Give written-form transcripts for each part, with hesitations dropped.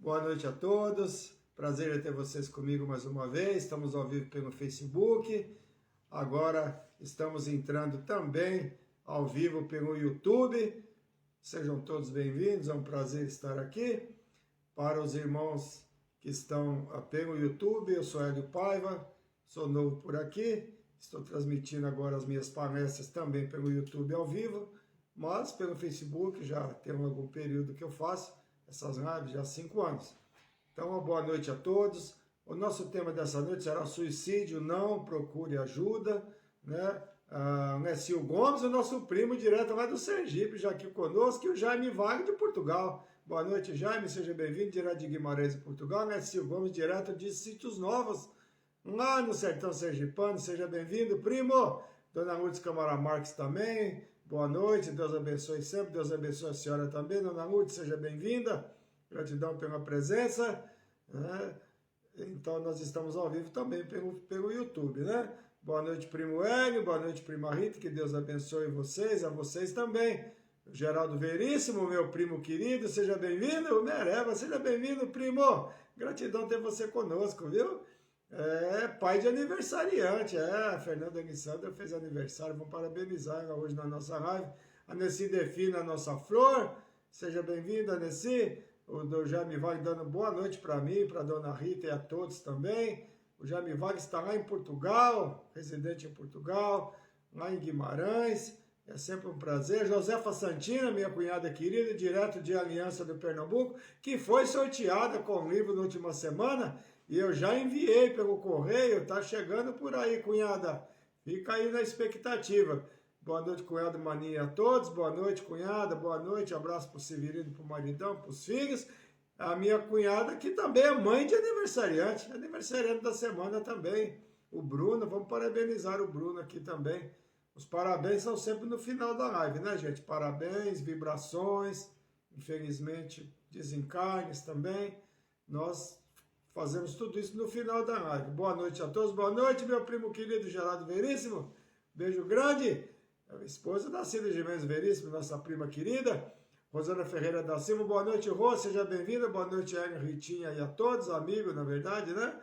Boa noite a todos. Prazer em ter vocês comigo mais uma vez. Estamos ao vivo pelo Facebook. Agora estamos entrando também ao vivo pelo YouTube. Sejam todos bem-vindos. É um prazer estar aqui. Para os irmãos que estão pelo YouTube, eu sou Hélio Paiva, sou novo por aqui. Estou transmitindo agora as minhas palestras também pelo YouTube ao vivo, mas pelo Facebook já tem algum período que eu faço essas lives, já há 5 anos. Então, uma boa noite a todos. O nosso tema dessa noite será suicídio, não procure ajuda, né? Nécio Gomes, o nosso primo direto lá do Sergipe, já aqui conosco, e o Jaime Wagner de Portugal. Boa noite, Jaime, seja bem-vindo, direto de Guimarães, de Portugal. Nécio Gomes, direto de Sítios Novos, lá no sertão sergipano, seja bem-vindo, primo. Dona Lourdes Câmara Marques também, boa noite, Deus abençoe sempre, Deus abençoe a senhora também. Dona Lourdes, seja bem-vinda, gratidão pela presença, né? Então nós estamos ao vivo também pelo YouTube, né? Boa noite, primo Hélio, boa noite, prima Rita, que Deus abençoe vocês, a vocês também. Geraldo Veríssimo, meu primo querido, seja bem-vindo. Mereva, seja bem-vindo, primo. Gratidão ter você conosco, viu? Pai de aniversariante, a Fernanda Alessandra fez aniversário, vamos parabenizar ela hoje na nossa live. A Nessi Defina, a nossa flor, seja bem-vinda, Nessi. O do Jaime Wagner dando boa noite para mim, para a dona Rita e a todos também. O Jaime Wagner está lá em Portugal, residente em Portugal, lá em Guimarães. É sempre um prazer. Josefa Santina, minha cunhada querida, direto de Aliança do Pernambuco, que foi sorteada com o livro na última semana e eu já enviei pelo correio, tá chegando por aí, cunhada. Fica aí na expectativa. Boa noite, cunhado Maninha, a todos. Boa noite, cunhada. Boa noite. Abraço para o Severino, para o maridão, para os filhos. A minha cunhada, que também é mãe de aniversariante. Aniversariante da semana também. O Bruno, vamos parabenizar o Bruno aqui também. Os parabéns são sempre no final da live, né, gente? Parabéns, vibrações, infelizmente desencarnes também. Nós fazemos tudo isso no final da live. Boa noite a todos. Boa noite, meu primo querido Geraldo Veríssimo. Beijo grande. A esposa da Cida Gimenez Veríssimo, nossa prima querida. Rosana Ferreira da Silva. Boa noite, Rô. Seja bem-vinda. Boa noite, Hélio, Ritinha e a todos, amigos, na verdade, né?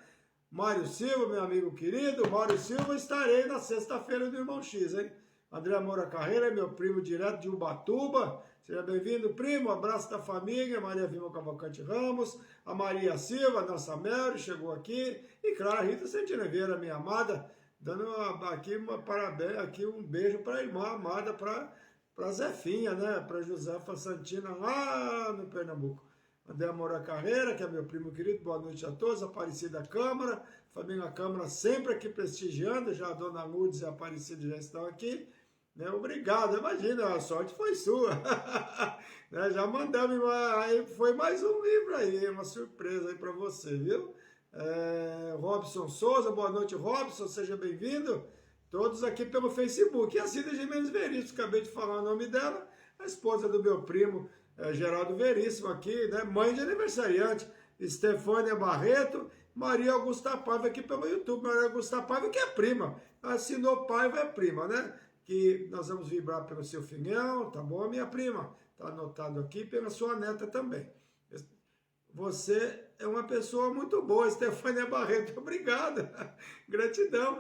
Mário Silva, meu amigo querido. Mário Silva, estarei na sexta-feira do Irmão X, hein? André Moura Carreira, meu primo direto de Ubatuba. Seja bem-vindo, primo. Abraço da família. Maria Vilma Cavalcante Ramos. A Maria Silva, nossa Mary, chegou aqui. E claro, a Rita Sentineveira, minha amada, dando aqui parabéns, aqui um beijo para a irmã amada, para Zefinha, né? Para Josefa Santina, lá no Pernambuco. André Moura Carreira, que é meu primo querido, boa noite a todos. Aparecida Câmara, família Câmara sempre aqui prestigiando, já a dona Lourdes e a Aparecida já estão aqui, né? Obrigado, imagina, a sorte foi sua. Né? Já mandamos, aí foi mais um livro aí, uma surpresa aí para você, viu? Robson Souza, boa noite, Robson, seja bem-vindo. Todos aqui pelo Facebook. E a Cida Gimenez Veríssimo, acabei de falar o nome dela, a esposa do meu primo, Geraldo Veríssimo aqui, né? Mãe de aniversariante, Estefânia Barreto, Maria Augusta Paiva aqui pelo YouTube, Maria Augusta Paiva que é prima, assinou Paiva é prima, né? Que nós vamos vibrar pelo seu finhão, tá bom, minha prima? Tá anotado aqui pela sua neta também. Você é uma pessoa muito boa, Estefânia Barreto, obrigada, gratidão.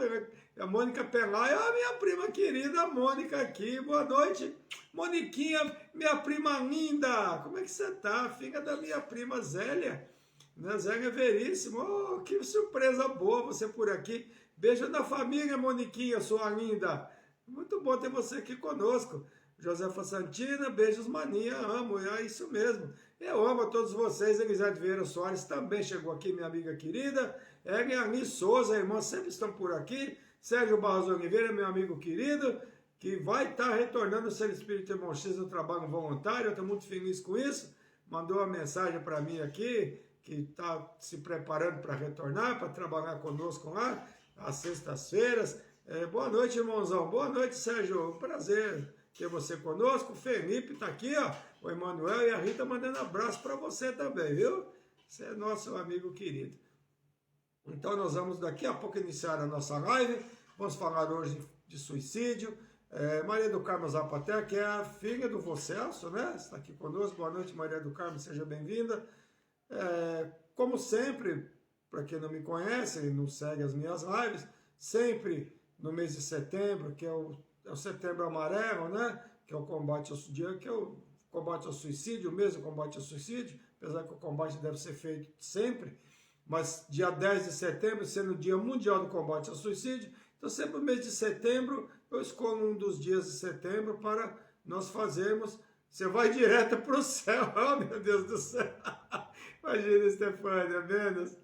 A Mônica Pelaia, a minha prima querida, a Mônica aqui, boa noite. Moniquinha, minha prima linda, como é que você tá? Filha da minha prima Zélia, né? Zélia Veríssimo, oh, que surpresa boa você por aqui. Beijo da família, Moniquinha, sua linda. Muito bom ter você aqui conosco. Josefa Santina, beijos Maninha, amo, é isso mesmo. Eu amo a todos vocês. Elisete Vieira Soares também chegou aqui, minha amiga querida. Eliane Souza, irmãs sempre estão por aqui. Sérgio Barros Oliveira, meu amigo querido, que vai estar retornando o Ser Espírito Irmão X no trabalho voluntário. Eu estou muito feliz com isso. Mandou uma mensagem para mim aqui, que está se preparando para retornar, para trabalhar conosco lá, às sextas-feiras. Boa noite, irmãozão. Boa noite, Sérgio. Um prazer ter você conosco. O Felipe está aqui, ó. O Emanuel e a Rita mandando abraço para você também, viu? Você é nosso amigo querido. Então nós vamos daqui a pouco iniciar a nossa live. Vamos falar hoje de suicídio. Maria do Carmo Zapater, que é a filha do vô Celso, né? Está aqui conosco. Boa noite, Maria do Carmo, seja bem-vinda. Como sempre, para quem não me conhece e não segue as minhas lives, sempre no mês de setembro, que é o Setembro Amarelo, né? Que é o combate ao suicídio, o mês do combate ao suicídio, apesar que o combate deve ser feito sempre, mas dia 10 de setembro, sendo o Dia Mundial do Combate ao Suicídio, então sempre no mês de setembro, eu escolho um dos dias de setembro para nós fazermos. Você vai direto para o céu, oh meu Deus do céu! Imagina, Stefânia, menos.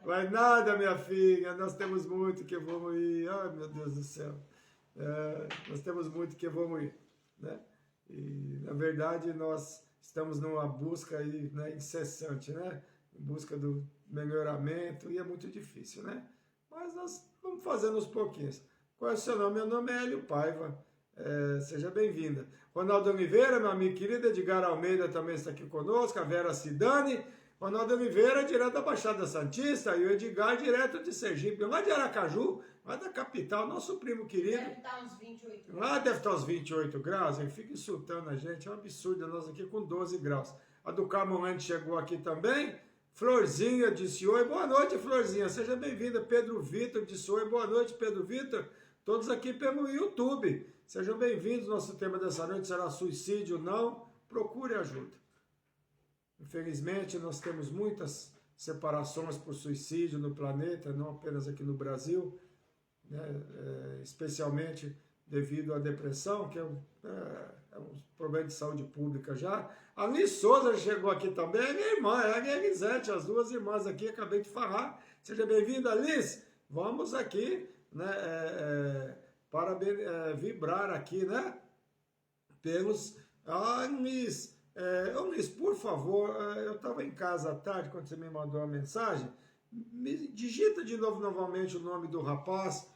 Vai nada, minha filha, nós temos muito que vamos ir, oh meu Deus do céu. Nós temos muito que vamos ir, né? E, na verdade, nós estamos numa busca aí, né, incessante, né? Em busca do melhoramento, e é muito difícil, né? Mas nós vamos fazendo aos pouquinhos. Qual é o seu nome? Meu nome é Hélio Paiva. Seja bem-vinda. Ronaldo Oliveira, meu amigo querido, Edgar Almeida também está aqui conosco, a Vera Cidani. Ronaldo Oliveira, direto da Baixada Santista, e o Edgar, direto de Sergipe, lá de Aracaju, lá da capital, nosso primo querido. Deve estar uns 28 graus. Lá deve estar uns 28 graus, ele fica insultando a gente, é um absurdo, nós aqui com 12 graus. A do Carmo Lente chegou aqui também. Florzinha disse oi, boa noite, Florzinha, seja bem-vinda. Pedro Vitor disse oi, boa noite, Pedro Vitor. Todos aqui pelo YouTube, sejam bem-vindos. Nosso tema dessa noite será suicídio, não, procure ajuda. Infelizmente, nós temos muitas separações por suicídio no planeta, não apenas aqui no Brasil, né? Especialmente devido à depressão, que é um problema de saúde pública já. A Liz Souza chegou aqui também, é minha irmã, é a minha Elisete, as duas irmãs aqui, acabei de falar. Seja bem-vinda, Liz. Vamos aqui, né, vibrar aqui, né, pelos... Liz, Liz, por favor, eu estava em casa à tarde, quando você me mandou a mensagem, digita de novo novamente o nome do rapaz,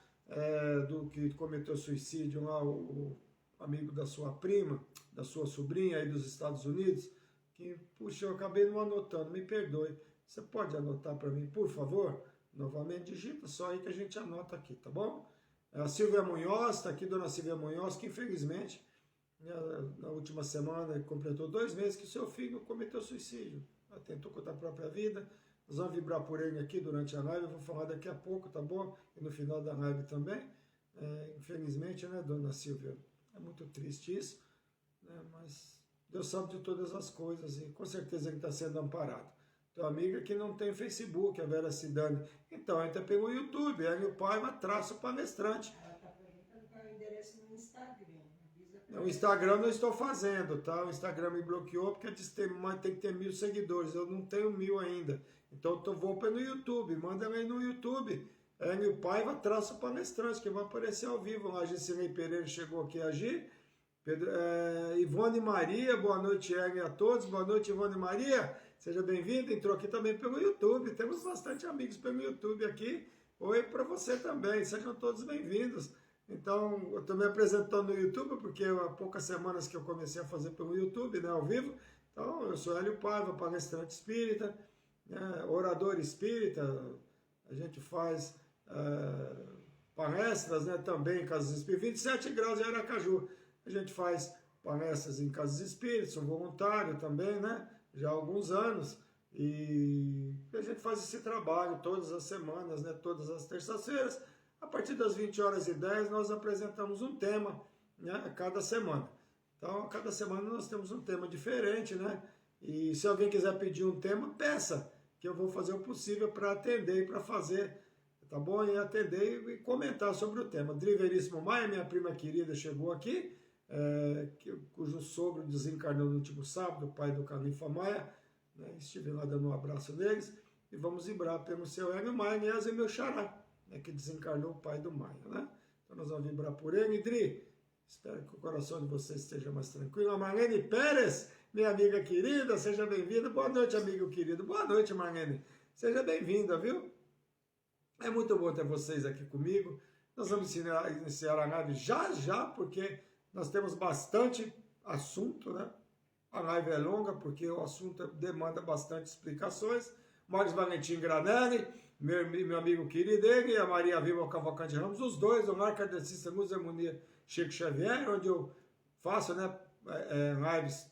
do que cometeu suicídio lá, o amigo da sua prima, da sua sobrinha aí dos Estados Unidos, que, puxa, eu acabei não anotando, me perdoe. Você pode anotar para mim, por favor? Novamente, digita só aí que a gente anota aqui, tá bom? A Silvia Munhoz, está aqui, dona Silvia Munhoz, que infelizmente, na última semana, completou 2 meses que seu filho cometeu suicídio. Ela tentou contra a própria vida. Nós vamos vibrar por ele aqui durante a live, eu vou falar daqui a pouco, tá bom? E no final da live também. Infelizmente, né, dona Silvia? É muito triste isso, né? Mas Deus sabe de todas as coisas e com certeza ele está sendo amparado. Tua amiga que não tem Facebook, a Vera Cidani. Então, entra pelo YouTube, Hélio Paiva, _palestrante. Ela está perguntando o endereço no Instagram. O Instagram eu não estou fazendo, tá? O Instagram me bloqueou porque tem que ter 1000 seguidores. Eu não tenho 1000 ainda. Então eu vou pelo YouTube. Manda aí no YouTube. Hélio Paiva, _palestrante, que vai aparecer ao vivo. A Gicinei Pereira chegou aqui a agir. Ivone Maria, boa noite, Hélio, a todos. Boa noite, Ivone Maria. Seja bem-vinda. Entrou aqui também pelo YouTube. Temos bastante amigos pelo YouTube aqui. Oi para você também. Sejam todos bem-vindos. Então, eu estou me apresentando no YouTube, porque há poucas semanas que eu comecei a fazer pelo YouTube, né, ao vivo. Então, eu sou Hélio Paiva, palestrante espírita, né, orador espírita. A gente faz palestras, né, também em casas espíritas. 27 graus em Aracaju. A gente faz palestras em casas espíritas, sou voluntário também, né, já há alguns anos. E a gente faz esse trabalho todas as semanas, né, todas as terças-feiras. A partir das 20h10 nós apresentamos um tema, né, a cada semana. Então, a cada semana nós temos um tema diferente, né? E se alguém quiser pedir um tema, peça, que eu vou fazer o possível para atender e para fazer, tá bom? E atender e comentar sobre o tema. Driveríssimo Maia, minha prima querida, chegou aqui, cujo sogro desencarnou no último sábado, o pai do Califa Maia, né? Estive lá dando um abraço neles, e vamos vibrar pelo seu Hélio Maia, aliás, é meu xará, que desencarnou o pai do Maia, né? Então nós vamos vibrar por ele. Dri, espero que o coração de vocês esteja mais tranquilo. A Marlene Pérez, minha amiga querida, seja bem-vinda. Boa noite, amigo querido. Boa noite, Marlene. Seja bem-vinda, viu? É muito bom ter vocês aqui comigo. Nós vamos iniciar a live já, porque nós temos bastante assunto, né? A live é longa, porque o assunto demanda bastante explicações. Marcos Valentim Granelli, meu amigo querido, ele e a Maria Vilma Cavalcante Ramos, os dois, o Lar Kardecista Musemonia Chico Xavier, onde eu faço, né, lives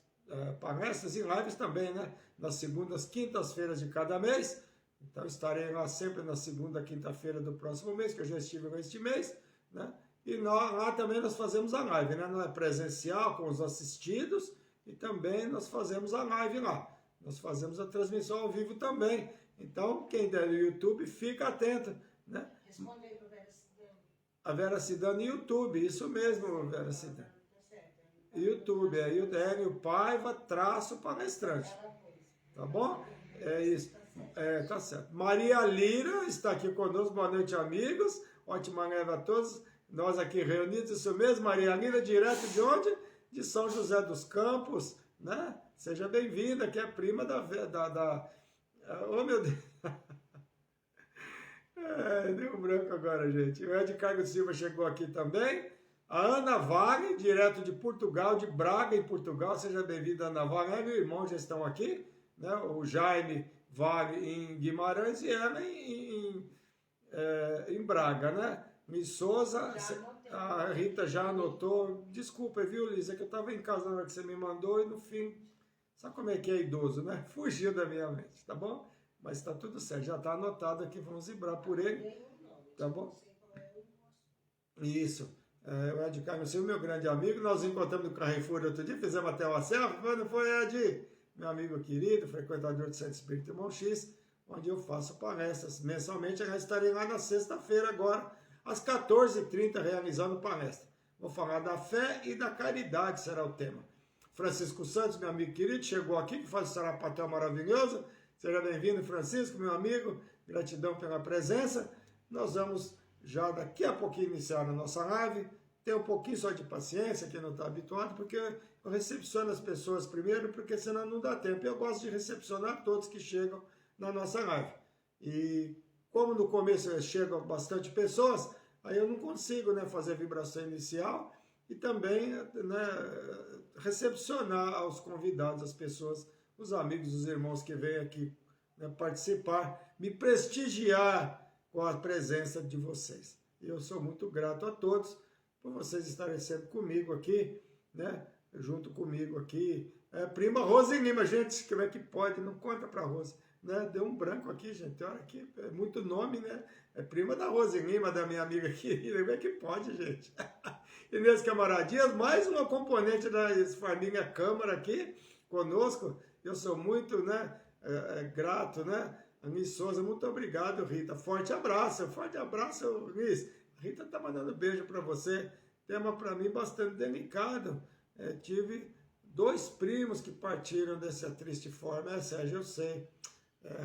palestras e lives também, né? Nas segundas, quintas-feiras de cada mês. Então estarei lá sempre na segunda, quinta-feira do próximo mês, que eu já estive lá este mês, né? E lá também nós fazemos a live, né? Não é presencial com os assistidos, e também nós fazemos a live lá. Nós fazemos a transmissão ao vivo também. Então, quem der no YouTube, fica atento, né? Responde aí para a Vera Cidani. A Vera Cidani no YouTube, isso mesmo, Vera Cidani. YouTube, é Eudênio Paiva, _palestrante. Tá bom? É isso. Tá certo. Maria Lira está aqui conosco. Boa noite, amigos. Ótima neve a todos. Nós aqui reunidos, isso mesmo, Maria Lira, direto de onde? De São José dos Campos, né? Seja bem-vinda, que é prima da... Oh, meu Deus! Deu um branco agora, gente. O Ed Carlos Silva chegou aqui também. A Ana Vale, direto de Portugal, de Braga, em Portugal. Seja bem-vinda, Ana Vale. Ela e o irmão já estão aqui, né? O Jaime Vale em Guimarães e ela em Braga, né? Miss Souza, a Rita já anotou. Desculpa, viu, Lisa, que eu estava em casa na hora que você me mandou e no fim, sabe como é que é idoso, né? Fugiu da minha mente, tá bom? Mas está tudo certo, já está anotado aqui, vamos vibrar por ele, tá bom? Isso. O Ed Carlos, meu grande amigo, nós encontramos no Carrefour outro dia, fizemos até uma selfie, quando foi, Ed? Meu amigo querido, frequentador do Centro Espírita Irmão X, onde eu faço palestras mensalmente. Eu estarei lá na sexta-feira agora, às 14h30, realizando palestra. Vou falar da fé e da caridade, será o tema. Francisco Santos, meu amigo querido, chegou aqui, que faz um sarapatel maravilhoso. Seja bem-vindo, Francisco, meu amigo. Gratidão pela presença. Nós vamos já daqui a pouquinho iniciar a nossa live. Tem um pouquinho só de paciência, quem não está habituado, porque eu recepciono as pessoas primeiro, porque senão não dá tempo. Eu gosto de recepcionar todos que chegam na nossa live. E como no começo chegam bastante pessoas, aí eu não consigo, né, fazer a vibração inicial e também, né, recepcionar aos convidados, as pessoas, os amigos, os irmãos que vêm aqui, né, participar, me prestigiar com a presença de vocês. E eu sou muito grato a todos por vocês estarem sempre comigo aqui, né, junto comigo aqui. Prima Rose Lima, gente, como é que pode? Não conta para Rose. Né? Deu um branco aqui, gente. Olha aqui, é muito nome, né? É prima da Rose Lima, da minha amiga querida. Como é que pode, gente? Inês Camaradias, mais uma componente da família Câmara aqui conosco. Eu sou muito, né, grato, né? A Miss Souza, muito obrigado, Rita. Forte abraço, Miss. A Rita tá mandando beijo para você. Tema para mim bastante delicado. Tive 2 primos que partiram dessa triste forma. Sérgio, eu sei.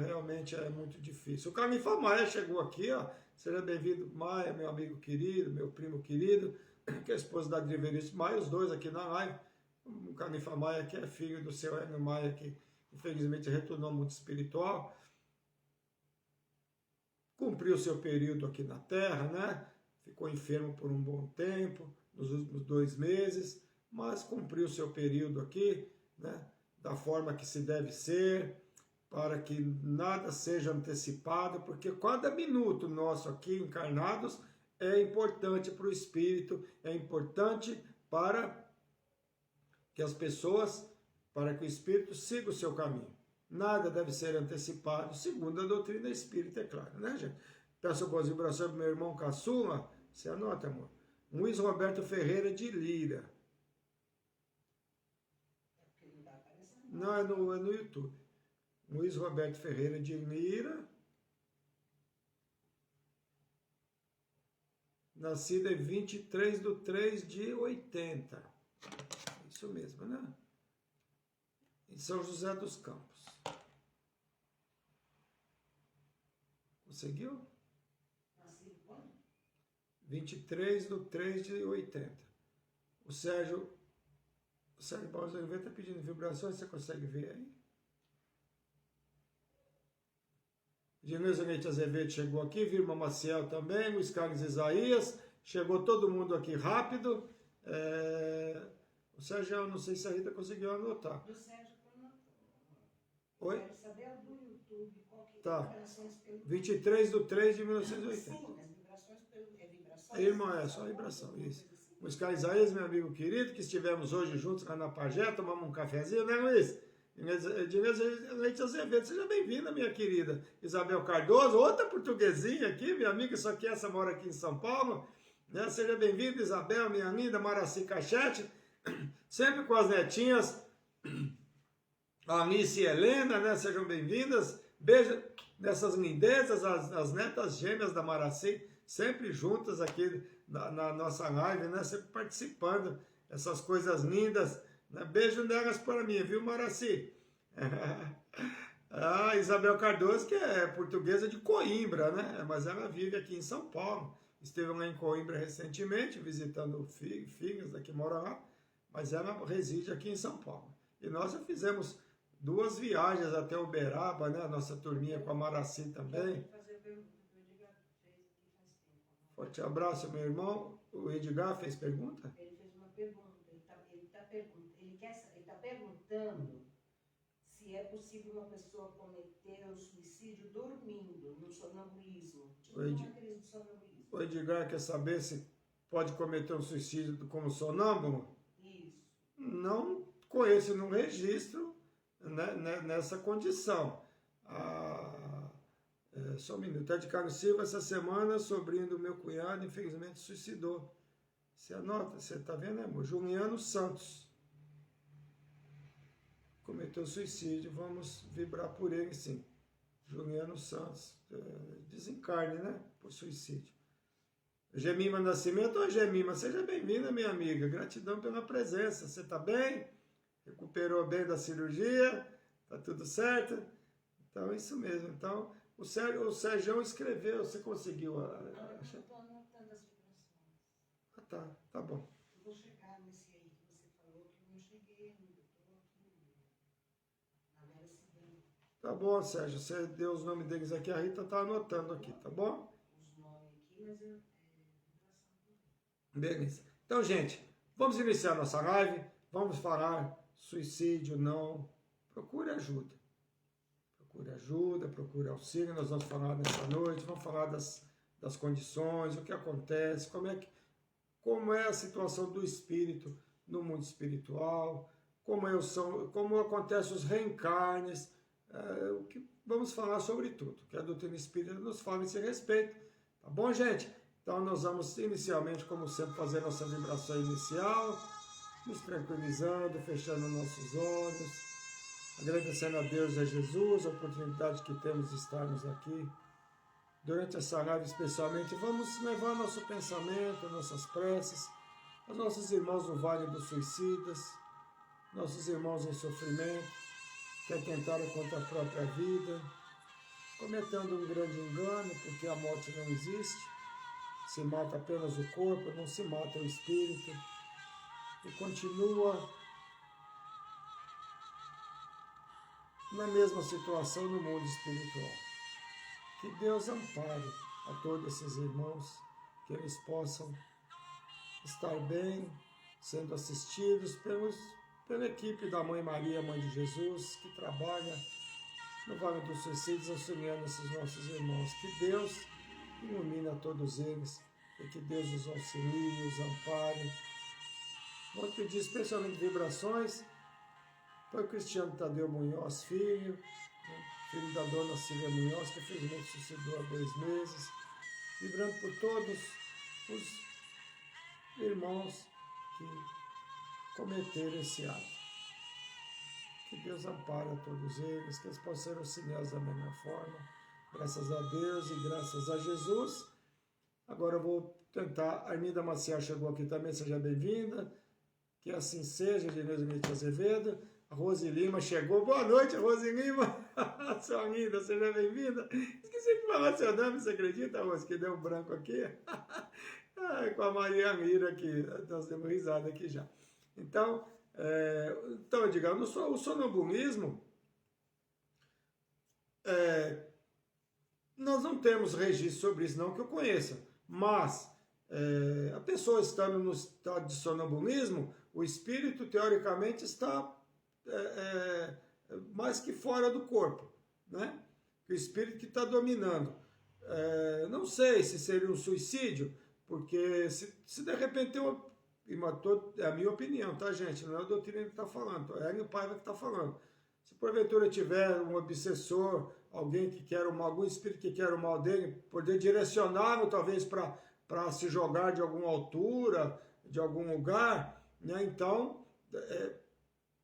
Realmente é muito difícil. O Canifa Maia chegou aqui, ó. Seja bem-vindo, Maia, meu amigo querido, meu primo querido, que é a esposa da Driverice Maia, os dois aqui na live. O Canifa Maia, que é filho do seu Hélio Maia, que infelizmente retornou ao mundo espiritual. Cumpriu seu período aqui na Terra, né? Ficou enfermo por um bom tempo, nos últimos 2 meses, mas cumpriu seu período aqui, né? Da forma que se deve ser, para que nada seja antecipado, porque cada minuto nosso aqui encarnados é importante para o espírito, é importante para que as pessoas, para que o espírito siga o seu caminho. Nada deve ser antecipado, segundo a doutrina espírita, é claro, né, gente? Peço boas vibrações para meu irmão caçula, você anota, amor. Luiz Roberto Ferreira de Lira. Não, é no YouTube. Luiz Roberto Ferreira de Lira, nascido em 23/3/80. Isso mesmo, né? Em São José dos Campos. Conseguiu? 23/3/80. O Sérgio Barros Oliveira está pedindo vibrações, você consegue ver aí? Genilson Leite Azevedo chegou aqui, Vilma Maciel também, Luiz Carlos Isaías, chegou todo mundo aqui rápido. O Sérgio, eu não sei se a Rita conseguiu anotar. Do Sérgio que anotou. Oi? Quero saber do YouTube, qual que Tá. vibrações pelo... 23/3/1980. Sim, as vibrações pelo... É vibração? Irmã, é só vibração, isso. Buscar Isaías, meu amigo querido, que estivemos hoje juntos lá na Pagé, tomamos um cafezinho, né, Luiz? Inês Leite Azevedo, seja bem-vinda, minha querida. Isabel Cardoso, outra portuguesinha aqui, minha amiga, só que essa mora aqui em São Paulo, né? Seja bem-vinda, Isabel, minha linda, Maraci Cachete, sempre com as netinhas, Alice e Helena, né? Sejam bem-vindas. Beijo nessas lindezas, as netas gêmeas da Maraci, sempre juntas aqui na nossa live, né? Sempre participando, essas coisas lindas, né? Beijo delas para mim, viu, Maraci? A Isabel Cardoso, que é portuguesa de Coimbra, né? Mas ela vive aqui em São Paulo. Esteve lá em Coimbra recentemente, visitando filhas que moram lá, mas ela reside aqui em São Paulo. E nós já fizemos 2 viagens até Uberaba, né? A nossa turminha com a Maraci também. Forte abraço, meu irmão. O Edgar fez pergunta? Ele fez uma pergunta. Ele está perguntando se é possível uma pessoa cometer o suicídio dormindo, no sonambulismo. Tipo uma crise de sonambulismo. O Edgar quer saber se pode cometer um suicídio como sonâmbulo? Isso. Não conheço nenhum registro, né, nessa condição. Só um minuto. Ted Carlos Silva, essa semana, sobrinho do meu cunhado, infelizmente suicidou. Você anota, você está vendo, né, amor? Juliano Santos cometeu suicídio, vamos vibrar por ele, sim. Juliano Santos, desencarne, né, por suicídio. Gemima Nascimento, oi Gemima, seja bem-vinda, minha amiga, gratidão pela presença, você está bem? Recuperou bem da cirurgia? Tá tudo certo? Então, é isso mesmo. Então, o Sérgio escreveu, você conseguiu Eu estou anotando as vibrações. Tá bom. Eu vou chegar nesse aí que você falou, que eu não cheguei ainda. Estou aqui na Vera Cidade. Tá bom, Sérgio, você deu os nomes deles aqui, a Rita tá anotando aqui, tá bom? Os nomes aqui, mas vibração. Beleza. Então, gente, vamos iniciar nossa live, vamos falar suicídio, não. Procure ajuda. Procure auxílio. Nós vamos falar nessa noite, vamos falar das condições, o que acontece, como é a situação do espírito no mundo espiritual, como acontecem os reencarnes, vamos falar sobre tudo, que a doutrina espírita nos fala a esse respeito. Tá bom, gente? Então nós vamos inicialmente, como sempre, fazer nossa vibração inicial, nos tranquilizando, fechando nossos olhos, agradecendo a Deus e a Jesus a oportunidade que temos de estarmos aqui. Durante essa live, especialmente, vamos levar nosso pensamento, nossas preces, aos nossos irmãos no Vale dos Suicidas, nossos irmãos em sofrimento, que atentaram contra a própria vida, cometendo um grande engano, porque a morte não existe, se mata apenas o corpo, não se mata o espírito, e continua na mesma situação no mundo espiritual. Que Deus ampare a todos esses irmãos, que eles possam estar bem, sendo assistidos pela equipe da Mãe Maria, Mãe de Jesus, que trabalha no Vale dos Suicídios, auxiliando esses nossos irmãos. Que Deus ilumine a todos eles, e que Deus os auxilie, os ampare. Vamos pedir especialmente vibrações para o Cristiano Tadeu Munhoz, filho da dona Silvia Munhoz, que infelizmente suicidou há 2 meses, vibrando por todos os irmãos que cometeram esse ato. Que Deus ampare a todos eles, que eles possam ser auxiliados da melhor forma. Graças a Deus e graças a Jesus. Agora eu vou tentar. A Arminda Maciel chegou aqui também, seja bem-vinda. Que assim seja, de Inês Leite Azevedo. A Rose Lima chegou. Boa noite, Rose Lima. Sua linda, seja bem-vinda. Esqueci de falar seu nome, você acredita, Rose? Que deu um branco aqui. Com a Maria Mira aqui. Nós temos risada aqui já. Então, digamos, o sonambulismo, nós não temos registro sobre isso, não que eu conheça, mas a pessoa estando no estado de sonambulismo, o espírito, teoricamente, está mais que fora do corpo, né? O espírito que está dominando. Não sei se seria um suicídio, porque se de repente e matou, é a minha opinião, tá, gente? Não é a doutrina que está falando, é a Paiva que está falando. Se porventura tiver um obsessor, alguém que quer o mal, algum espírito que quer o mal dele, poder direcioná-lo talvez para se jogar de alguma altura, de algum lugar, né? Então,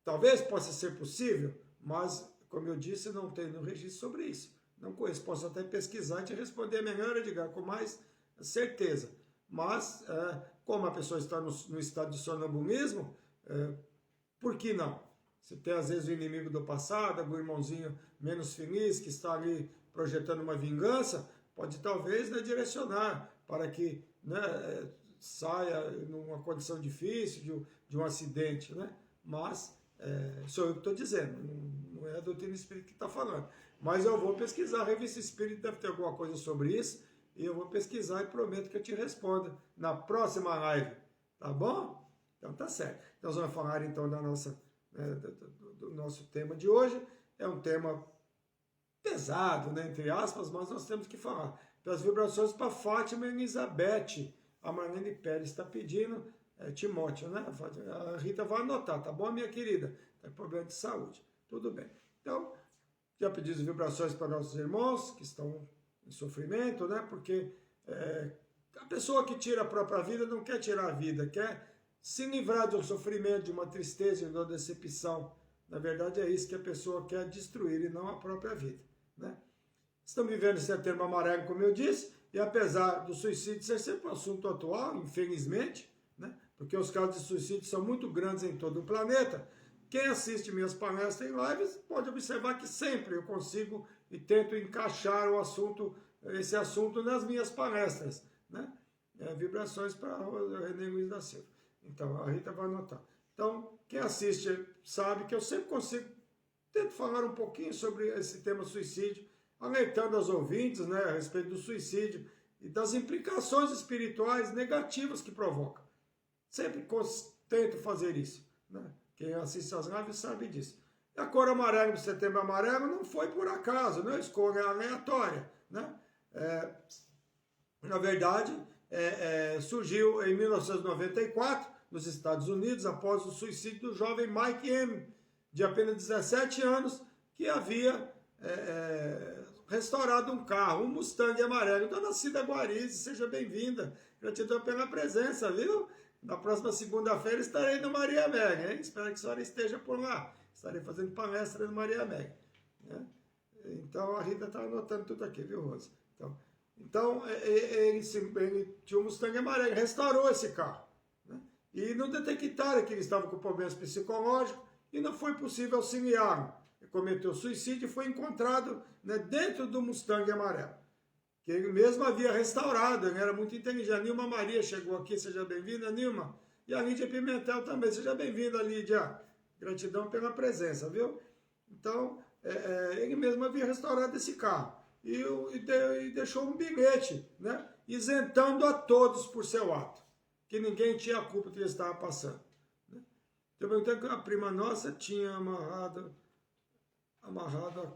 talvez possa ser possível, mas, como eu disse, não tenho no registro sobre isso. Não conheço, posso até pesquisar e te responder melhor, Edgar, com mais certeza. Mas, como a pessoa está no estado de sonambulismo, por que não? Se tem, às vezes, o inimigo do passado, algum irmãozinho menos feliz que está ali projetando uma vingança, pode talvez, né, direcionar para que, né, saia numa condição difícil de um acidente, né? Mas sou eu que estou dizendo, não é a doutrina espírita que está falando. Mas eu vou pesquisar, a Revista Espírita deve ter alguma coisa sobre isso, e eu vou pesquisar e prometo que eu te respondo na próxima live, tá bom? Então tá certo. Nós vamos falar então da nossa, do nosso tema de hoje. É um tema pesado, né, entre aspas, mas nós temos que falar. Das vibrações para Fátima e Elizabeth. A Marlene Pérez está pedindo, Timóteo, né? A Rita vai anotar, tá bom, minha querida? Tem problema de saúde. Tudo bem. Então, já pedi as vibrações para nossos irmãos que estão em sofrimento, né? Porque a pessoa que tira a própria vida não quer tirar a vida, quer se livrar de um sofrimento, de uma tristeza, de uma decepção. Na verdade, é isso que a pessoa quer destruir e não a própria vida, né? Estamos vivendo em setembro amarelo, como eu disse, e apesar do suicídio ser sempre um assunto atual, infelizmente, né? Porque os casos de suicídio são muito grandes em todo o planeta. Quem assiste minhas palestras em lives pode observar que sempre eu consigo e tento encaixar esse assunto nas minhas palestras, né? Vibrações para o René Luiz da Silva. Então, a Rita vai anotar. Então, quem assiste sabe que eu sempre tento falar um pouquinho sobre esse tema suicídio, alertando aos ouvintes, né, a respeito do suicídio e das implicações espirituais negativas que provoca. Sempre tento fazer isso, né? Quem assiste às lives sabe disso. E a cor amarela do setembro amarelo não foi por acaso, não é escolha aleatória, né? Na verdade, surgiu em 1994, nos Estados Unidos, após o suicídio do jovem Mike M., de apenas 17 anos, que havia restaurado um carro, um Mustang amarelo. Dona Cida Guarizi, seja bem-vinda. Gratidão pela presença, viu? Na próxima segunda-feira estarei no Maria Meg, hein? Espero que a senhora esteja por lá. Estarei fazendo palestra no Maria Meg, né? Então, a Rita está anotando tudo aqui, viu, Rosa? Então ele tinha um Mustang amarelo, restaurou esse carro, né? E não detectaram que ele estava com problemas psicológicos e não foi possível auxiliá-lo. Ele cometeu suicídio e foi encontrado, né, dentro do Mustang amarelo, que ele mesmo havia restaurado. Ele era muito inteligente. A Nilma Maria chegou aqui, seja bem-vinda, Nilma. E a Lídia Pimentel também, seja bem-vinda, Lídia. Gratidão pela presença, viu? Então, ele mesmo havia restaurado esse carro. E deixou um bilhete, né, isentando a todos por seu ato, que ninguém tinha a culpa que ele estava passando, né? Então, que a prima nossa tinha amarrado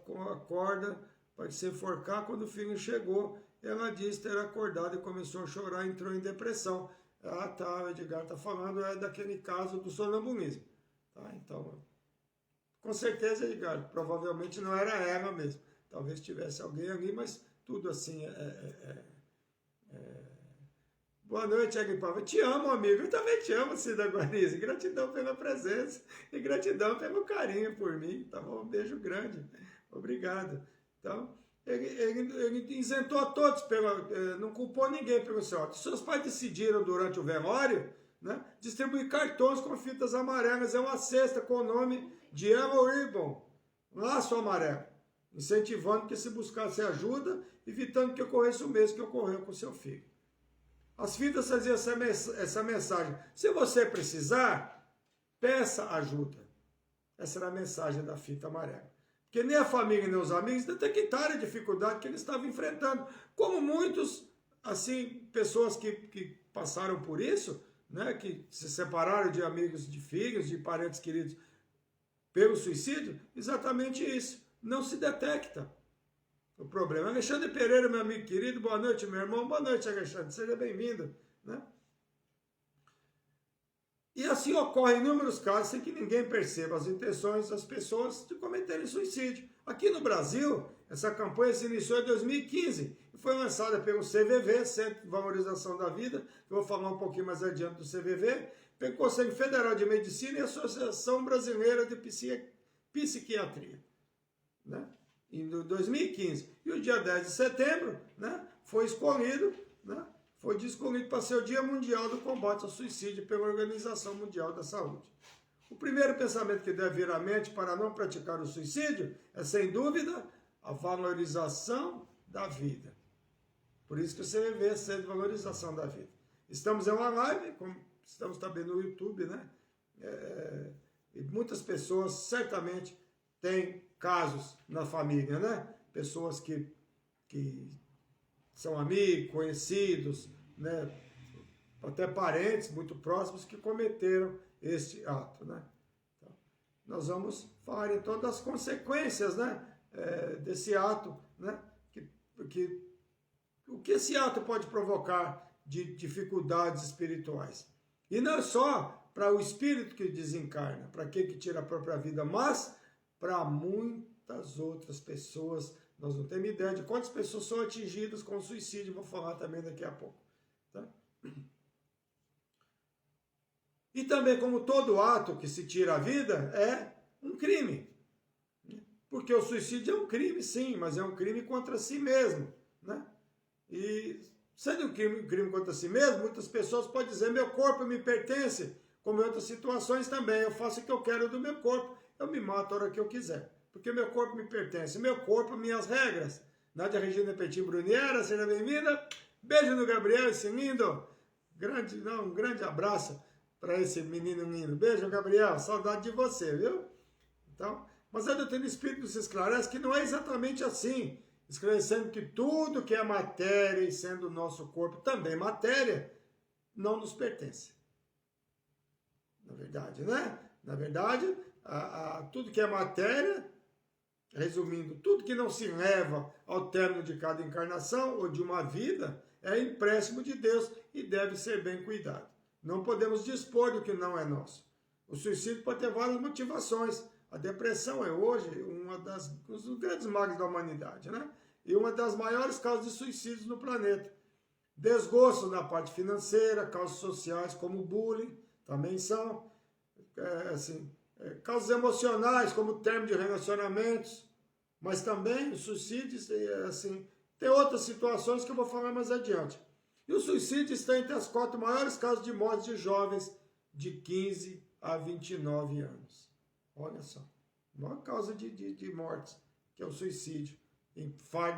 com a corda para se enforcar. Quando o filho chegou, ela disse ter acordado e começou a chorar, entrou em depressão. Ah, tá, o Edgar está falando daquele caso do sonambulismo, tá? Então, com certeza, Edgar, provavelmente não era ela mesmo. Talvez tivesse alguém ali, mas tudo assim Boa noite, Agripa. Te amo, amigo. Eu também te amo, Cida Guarizi. Gratidão pela presença e gratidão pelo carinho por mim. Tá bom? Um beijo grande. Obrigado. Então, ele isentou a todos, não culpou ninguém pelo seu ato. Seus pais decidiram, durante o velório, né, distribuir cartões com fitas amarelas. É uma cesta com o nome de Yellow Ribbon, laço amarelo, incentivando que se buscasse ajuda, evitando que ocorresse o mesmo que ocorreu com seu filho. As fitas faziam essa mensagem: se você precisar, peça ajuda. Essa era a mensagem da fita amarela. Porque nem a família nem os amigos detectaram a dificuldade que eles estavam enfrentando. Como muitos, assim, pessoas que passaram por isso, né, que se separaram de amigos, de filhos, de parentes queridos pelo suicídio, exatamente isso. Não se detecta o problema. Alexandre Pereira, meu amigo querido, boa noite, meu irmão. Boa noite, Alexandre, seja bem-vindo, né? E assim ocorre inúmeros casos sem que ninguém perceba as intenções das pessoas de cometerem suicídio. Aqui no Brasil, essa campanha se iniciou em 2015 e foi lançada pelo CVV, Centro de Valorização da Vida, eu vou falar um pouquinho mais adiante do CVV, pelo Conselho Federal de Medicina e a Associação Brasileira de Psiquiatria, né? Em 2015. E o dia 10 de setembro, né, foi escolhido, né, foi escolhido para ser o Dia Mundial do Combate ao Suicídio pela Organização Mundial da Saúde. O primeiro pensamento que deve vir à mente para não praticar o suicídio é, sem dúvida, a valorização da vida. Por isso que o CVV é Centro de Valorização da Vida. Estamos em uma live, como estamos também no YouTube, né? E muitas pessoas certamente têm casos na família, né? Pessoas que são amigos, conhecidos, né? Até parentes muito próximos que cometeram este ato, né? Então, nós vamos falar então das consequências, né? Desse ato, né? O que esse ato pode provocar de dificuldades espirituais. E não é só para o espírito que desencarna, para aquele que tira a própria vida, mas para muitas outras pessoas. Nós não temos ideia de quantas pessoas são atingidas com o suicídio, vou falar também daqui a pouco. Tá? E também, como todo ato que se tira a vida, é um crime. Porque o suicídio é um crime, sim, mas é um crime contra si mesmo, né? E sendo um crime contra si mesmo, muitas pessoas podem dizer, meu corpo me pertence, como em outras situações também, eu faço o que eu quero do meu corpo, eu me mato a hora que eu quiser, porque meu corpo me pertence, meu corpo, minhas regras. Nádia Regina Petit Bruniera, seja bem-vinda, beijo no Gabriel, esse lindo, um grande abraço para esse menino lindo, beijo Gabriel, saudade de você, viu? Então, mas a doutrina espírita nos esclarece que não é exatamente assim, esclarecendo que tudo que é matéria, e sendo o nosso corpo também matéria, não nos pertence. Na verdade, né? Na verdade, tudo que é matéria, resumindo, tudo que não se leva ao término de cada encarnação ou de uma vida, é empréstimo de Deus e deve ser bem cuidado. Não podemos dispor do que não é nosso. O suicídio pode ter várias motivações. A depressão é hoje um dos grandes males da humanidade, né? E uma das maiores causas de suicídios no planeta. Desgosto na parte financeira, causas sociais como bullying, também são. Causas emocionais como término de relacionamentos, mas também o suicídio, tem outras situações que eu vou falar mais adiante. E o suicídio está entre as 4 maiores causas de morte de jovens de 15 a 29 anos. Olha só, a maior causa de mortes, que é o suicídio,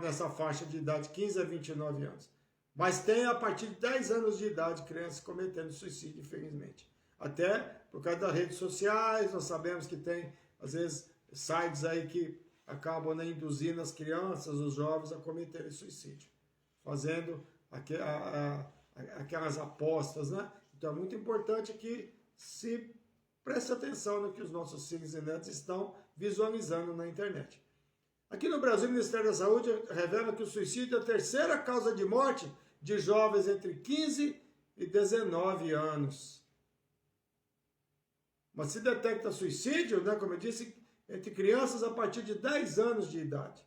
nessa faixa de idade, 15 a 29 anos. Mas tem a partir de 10 anos de idade crianças cometendo suicídio, infelizmente. Até por causa das redes sociais, nós sabemos que tem, às vezes, sites aí que acabam, né, induzindo as crianças, os jovens a cometerem suicídio, fazendo aquelas apostas, né? Então é muito importante que se preste atenção no que os nossos filhos e netos estão visualizando na internet. Aqui no Brasil, o Ministério da Saúde revela que o suicídio é a 3ª causa de morte de jovens entre 15 e 19 anos. Mas se detecta suicídio, né, como eu disse, entre crianças a partir de 10 anos de idade.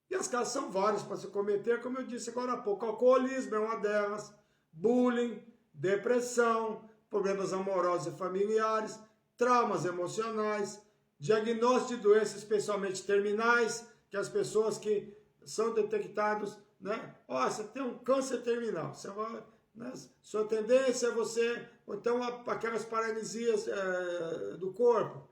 E as causas são várias para se cometer, como eu disse agora há pouco. Alcoolismo é uma delas, bullying, depressão, problemas amorosos e familiares, traumas emocionais, diagnóstico de doenças especialmente terminais, que as pessoas que são detectados, né? Você tem um câncer terminal, você vai, né? Sua tendência é você, ou então aquelas paralisias do corpo,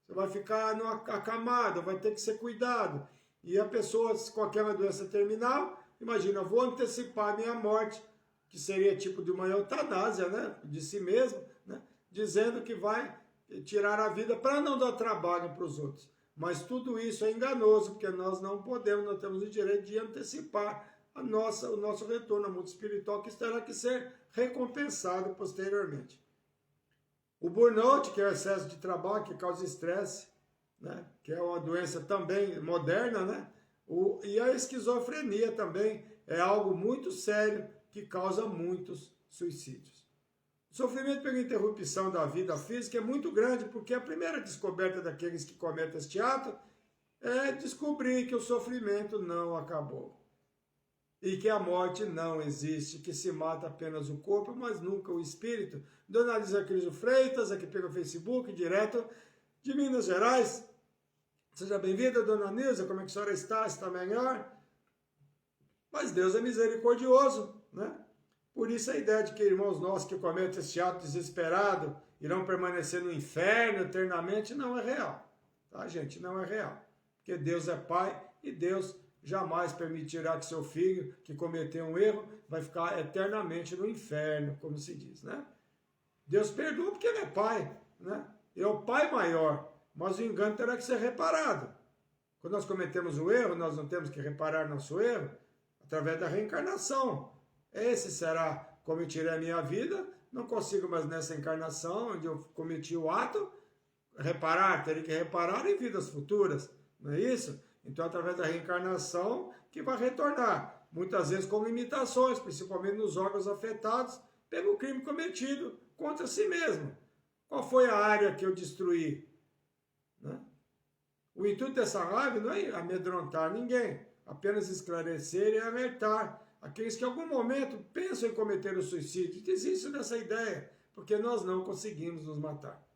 você vai ficar acamado, vai ter que ser cuidado. E a pessoa com aquela doença terminal, imagina, vou antecipar a minha morte, que seria tipo de uma eutanásia, né? De si mesmo, né? Dizendo que vai tirar a vida para não dar trabalho para os outros. Mas tudo isso é enganoso, porque nós não podemos, nós temos o direito de antecipar o nosso retorno ao mundo espiritual, que terá que ser recompensado posteriormente. O burnout, que é o excesso de trabalho, que causa estresse, né? Que é uma doença também moderna, né? E a esquizofrenia também é algo muito sério que causa muitos suicídios. O sofrimento pela interrupção da vida física é muito grande, porque a primeira descoberta daqueles que cometem este ato é descobrir que o sofrimento não acabou. E que a morte não existe, que se mata apenas o corpo, mas nunca o espírito. Dona Lisa Criso Freitas, aqui pelo Facebook, direto de Minas Gerais. Seja bem-vinda, Dona Nilza, como é que a senhora está? Está melhor? Mas Deus é misericordioso, né? Por isso a ideia de que irmãos nossos que cometem esse ato desesperado irão permanecer no inferno eternamente não é real, tá, gente? Não é real. Porque Deus é Pai e Deus jamais permitirá que seu filho, que cometeu um erro, vai ficar eternamente no inferno, como se diz, né? Deus perdoa porque Ele é Pai, né? Ele é o Pai maior, mas o engano terá que ser reparado. Quando nós cometemos um erro, nós não temos que reparar nosso erro através da reencarnação. Esse será como eu tirei a minha vida, não consigo mais nessa encarnação, onde eu cometi o ato, reparar, teria que reparar em vidas futuras, não é isso? Então, através da reencarnação, que vai retornar, muitas vezes com limitações, principalmente nos órgãos afetados pelo crime cometido contra si mesmo. Qual foi a área que eu destruí? Né? O intuito dessa live não é amedrontar ninguém, apenas esclarecer e alertar aqueles que em algum momento pensam em cometer o suicídio. Desistam dessa ideia, porque nós não conseguimos nos matar.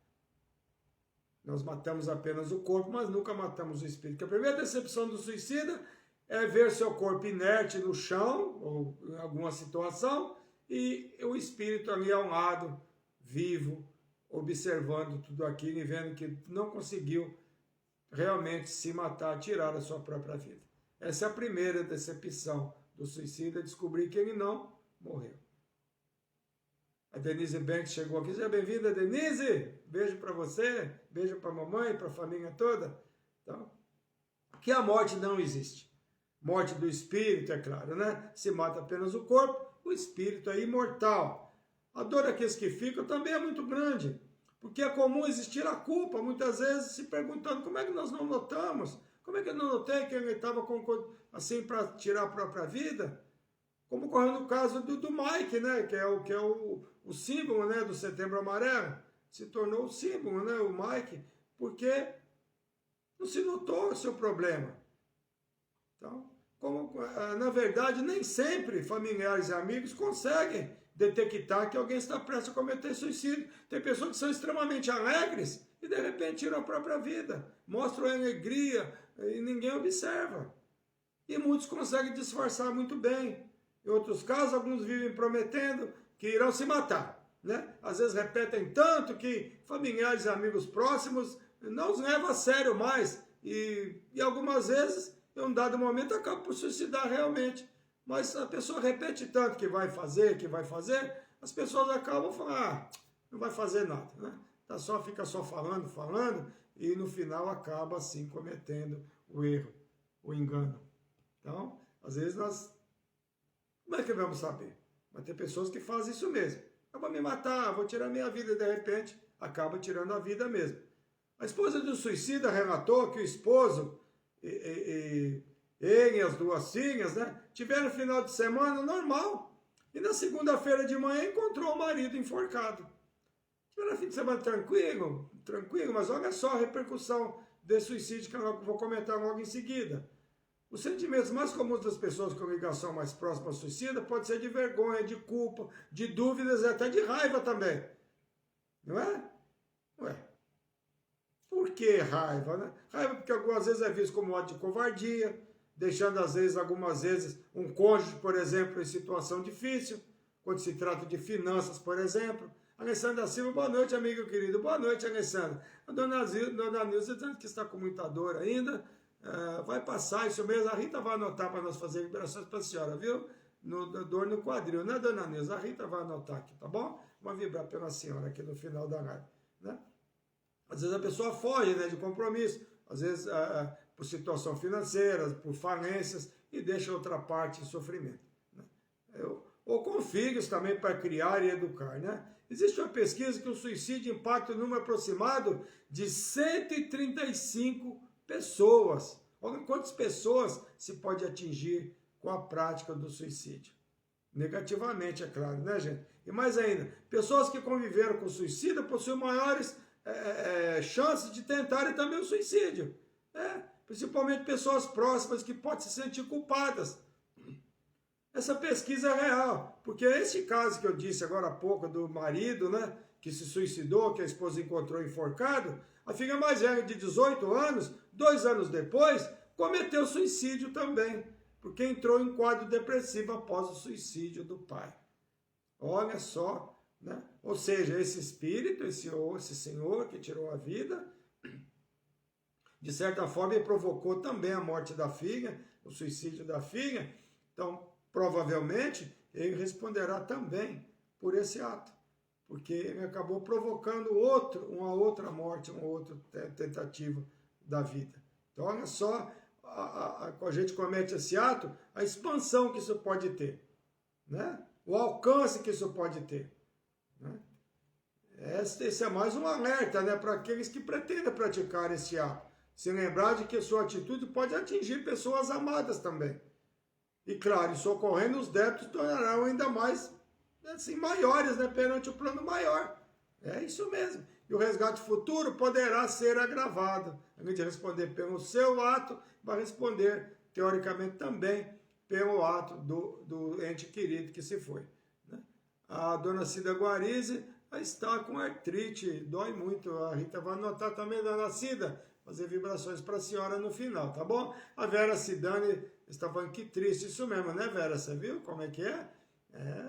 Nós matamos apenas o corpo, mas nunca matamos o espírito. Porque a primeira decepção do suicida é ver seu corpo inerte no chão, ou em alguma situação, e o espírito ali ao lado, vivo, observando tudo aquilo e vendo que não conseguiu realmente se matar, tirar a sua própria vida. Essa é a primeira decepção do suicida, descobrir que ele não morreu. A Denise Banks chegou aqui. Seja bem-vinda, Denise! Beijo para você, beijo para a mamãe, para a família toda. Então, que a morte não existe. Morte do espírito, é claro, né? Se mata apenas o corpo, o espírito é imortal. A dor daqueles que ficam também é muito grande, porque é comum existir a culpa, muitas vezes se perguntando como é que nós não notamos. Como é que eu não notei que ele estava assim para tirar a própria vida? Como ocorreu no caso do Mike, né? Que é o símbolo, né, do Setembro Amarelo. Se tornou o símbolo, né, o Mike, porque não se notou o seu problema. Então, na verdade, nem sempre familiares e amigos conseguem detectar que alguém está prestes a cometer suicídio. Tem pessoas que são extremamente alegres e de repente tiram a própria vida. Mostram alegria e ninguém observa. E muitos conseguem disfarçar muito bem. Em outros casos, alguns vivem prometendo que irão se matar, né? Às vezes repetem tanto que familiares e amigos próximos não os levam a sério mais. E algumas vezes, em um dado momento, acabam por suicidar realmente. Mas a pessoa repete tanto que vai fazer, as pessoas acabam falando, não vai fazer nada, né? Fica só falando, e no final acaba assim cometendo o erro, o engano. Então, às vezes como é que vamos saber? Mas tem pessoas que fazem isso mesmo. Eu vou me matar, vou tirar minha vida e de repente acaba tirando a vida mesmo. A esposa do suicida relatou que o esposo ele e as duas filhas, né, tiveram final de semana normal. E na segunda-feira de manhã encontrou o marido enforcado. Tiveram fim de semana tranquilo, mas olha só a repercussão desse suicídio que eu vou comentar logo em seguida. Os sentimentos mais comuns das pessoas com ligação mais próxima ao suicida pode ser de vergonha, de culpa, de dúvidas e até de raiva também. Não é? Ué. Por que raiva, né? Raiva porque algumas vezes é visto como um ato de covardia, deixando algumas vezes, um cônjuge, por exemplo, em situação difícil, quando se trata de finanças, por exemplo. Alessandra Silva, boa noite, amigo querido. Boa noite, Alessandra. A dona Nilza dizendo que está com muita dor ainda. Vai passar isso mesmo. A Rita vai anotar para nós fazer liberações para a senhora, viu? Dor no quadril, né, dona Nilza? A Rita vai anotar aqui, tá bom? Vamos vibrar pela senhora aqui no final da live, né? Às vezes a pessoa foge, né, de compromisso, às vezes por situação financeira, por falências, e deixa outra parte em sofrimento, né? Ou com filhos também para criar e educar, né? Existe uma pesquisa que o suicídio impacta um número aproximado de 135 pessoas. Olha quantas pessoas se pode atingir com a prática do suicídio. Negativamente, é claro, né, gente? E mais ainda, pessoas que conviveram com suicida possuem maiores chances de tentarem também o suicídio. Principalmente pessoas próximas que podem se sentir culpadas. Essa pesquisa é real, porque esse caso que eu disse agora há pouco do marido, né, que se suicidou, que a esposa encontrou enforcado, a filha mais velha de 18 anos, 2 anos depois, cometeu suicídio também, porque entrou em quadro depressivo após o suicídio do pai. Olha só, né? Ou seja, esse espírito, esse senhor que tirou a vida, de certa forma ele provocou também a morte da filha, o suicídio da filha. Então, provavelmente, ele responderá também por esse ato, porque ele acabou provocando uma outra morte, uma outra tentativa da vida. Então, olha só, a gente comete esse ato, a expansão que isso pode ter, né? O alcance que isso pode ter, né? Esse é mais um alerta, né, para aqueles que pretendem praticar esse ato. Se lembrar de que sua atitude pode atingir pessoas amadas também. E claro, isso ocorrendo, os débitos tornarão ainda mais assim, maiores, né, perante o plano maior. É isso mesmo. E o resgate futuro poderá ser agravado. Ao invés de responder pelo seu ato, vai responder, teoricamente, também pelo ato do ente querido que se foi, né? A dona Cida Guarize está com artrite, dói muito. A Rita vai anotar também, dona Cida, fazer vibrações para a senhora no final, tá bom? A Vera Cidane está falando que triste, isso mesmo, né, Vera? Você viu como é que é?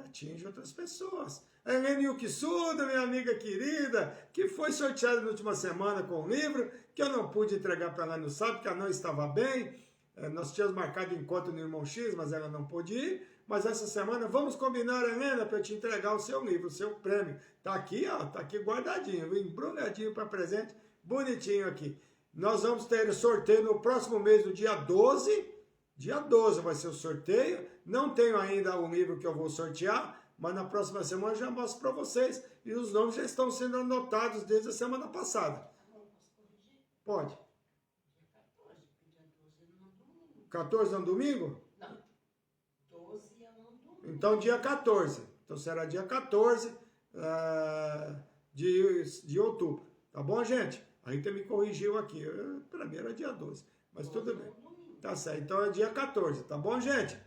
Atinge outras pessoas. A Helene Yukisuda, minha amiga querida, que foi sorteada na última semana com um livro, que eu não pude entregar para ela no sábado, porque ela não estava bem. Nós tínhamos marcado encontro no Irmão X, mas ela não pôde ir. Mas essa semana vamos combinar, Helena, para eu te entregar o seu livro, o seu prêmio. Tá aqui, ó, tá aqui guardadinho, embrulhadinho para presente, bonitinho aqui. Nós vamos ter sorteio no próximo mês, do dia 12. Dia 12 vai ser o sorteio. Não tenho ainda o livro que eu vou sortear, mas na próxima semana eu já mostro para vocês. E os nomes já estão sendo anotados desde a semana passada. Pode. 14 é um domingo? Não, 12 é um domingo. Então, dia 14. Então, será dia 14 de outubro. Tá bom, gente? A Rita me corrigiu aqui. Para mim era dia 12. Mas tudo bem. Tá certo. Então, é dia 14. Tá bom, gente?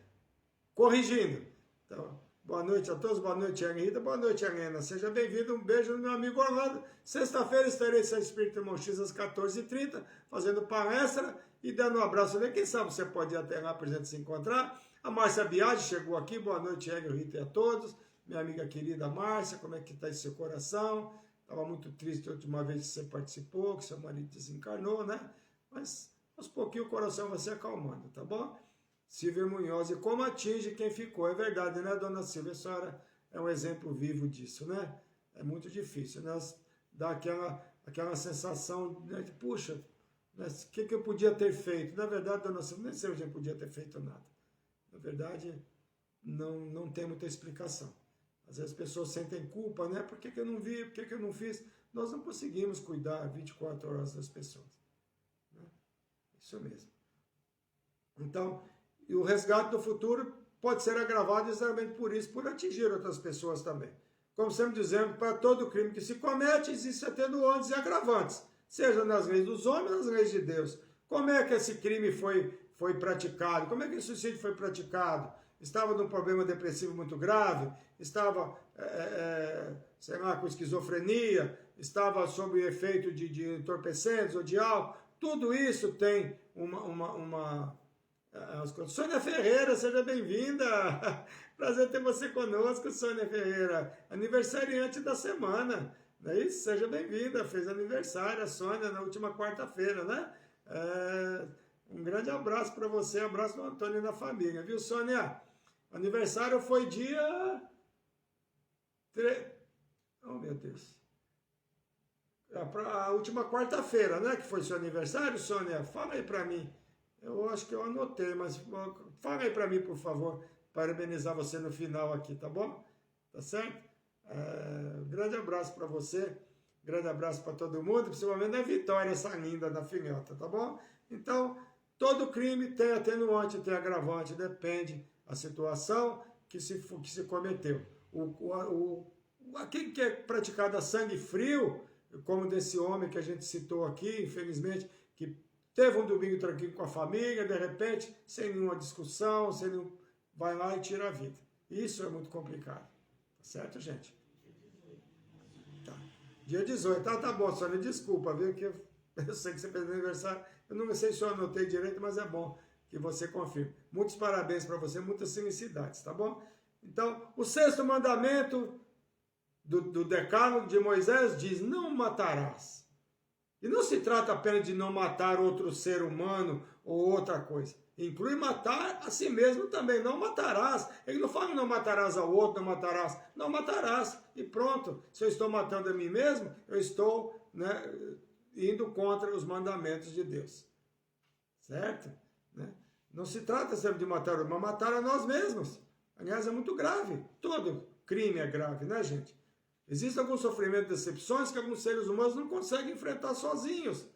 Corrigindo. Então, boa noite a todos. Boa noite, Rita. Boa noite, Helena. Seja bem-vindo. Um beijo no meu amigo Orlando. Sexta-feira estarei em São Espírito Irmão X às 14h30, fazendo palestra e dando um abraço. Quem sabe você pode ir até lá para a gente se encontrar. A Márcia Biagi chegou aqui. Boa noite, Hélio, Rita e a todos. Minha amiga querida Márcia, como é que está esse seu coração? Estava muito triste a última vez que você participou, que seu marido desencarnou, né? Mas aos pouquinhos o coração vai se acalmando, tá bom? Silvia Munhoz, e como atinge quem ficou? É verdade, né, dona Silvia? A senhora é um exemplo vivo disso, né? É muito difícil, né? Dá aquela sensação, né, de, puxa, o que eu podia ter feito? Na verdade, dona Silvia, nem sei se eu podia ter feito nada. Na verdade, não tem muita explicação. Às vezes as pessoas sentem culpa, né? Por que eu não vi? Por que eu não fiz? Nós não conseguimos cuidar 24 horas das pessoas, né? Isso mesmo. Então, e o resgate do futuro pode ser agravado exatamente por isso, por atingir outras pessoas também. Como sempre dizemos, para todo crime que se comete, existem atenuantes e agravantes, seja nas leis dos homens, nas leis de Deus. Como é que esse crime foi praticado? Como é que esse suicídio foi praticado? Estava num problema depressivo muito grave? Estava, sei lá, com esquizofrenia? Estava sob o efeito de entorpecentes ou de álcool? Tudo isso tem Sônia Ferreira, seja bem-vinda. Prazer ter você conosco, Sônia Ferreira. Aniversariante da semana, não é isso? Seja bem-vinda. Fez aniversário a Sônia na última quarta-feira, né? Um grande abraço para você, abraço do Antônio e da família, viu, Sônia? O aniversário foi dia... Oh, meu Deus. A última quarta-feira, né? Que foi seu aniversário, Sônia? Fala aí para mim. Eu acho que eu anotei, mas fala aí para mim, por favor, parabenizar você no final aqui, tá bom? Tá certo? Grande abraço para você, grande abraço para todo mundo, principalmente a Vitória, essa linda da filhota, tá bom? Então, todo crime tem atenuante, tem agravante, depende da situação. que se cometeu. Aquilo que é praticado a sangue frio, como desse homem que a gente citou aqui, infelizmente, que teve um domingo tranquilo com a família, de repente, sem nenhuma discussão, vai lá e tira a vida. Isso é muito complicado. Tá certo, gente? Tá. Dia 18. Tá bom, Sônia, desculpa, viu? Que eu sei que você fez aniversário. Eu não sei se eu anotei direito, mas é bom que você confirme. Muitos parabéns para você, muitas felicidades, tá bom? Então, o 6º mandamento do Decálogo de Moisés diz: não matarás. E não se trata apenas de não matar outro ser humano ou outra coisa. Inclui matar a si mesmo também. Não matarás. Ele não fala não matarás ao outro, não matarás. Não matarás. E pronto. Se eu estou matando a mim mesmo, eu estou, né, indo contra os mandamentos de Deus. Certo? Né? Não se trata sempre de matar o outro, mas matar a nós mesmos. Aliás, é muito grave. Todo crime é grave, né, gente? Existem alguns sofrimentos e decepções que alguns seres humanos não conseguem enfrentar sozinhos.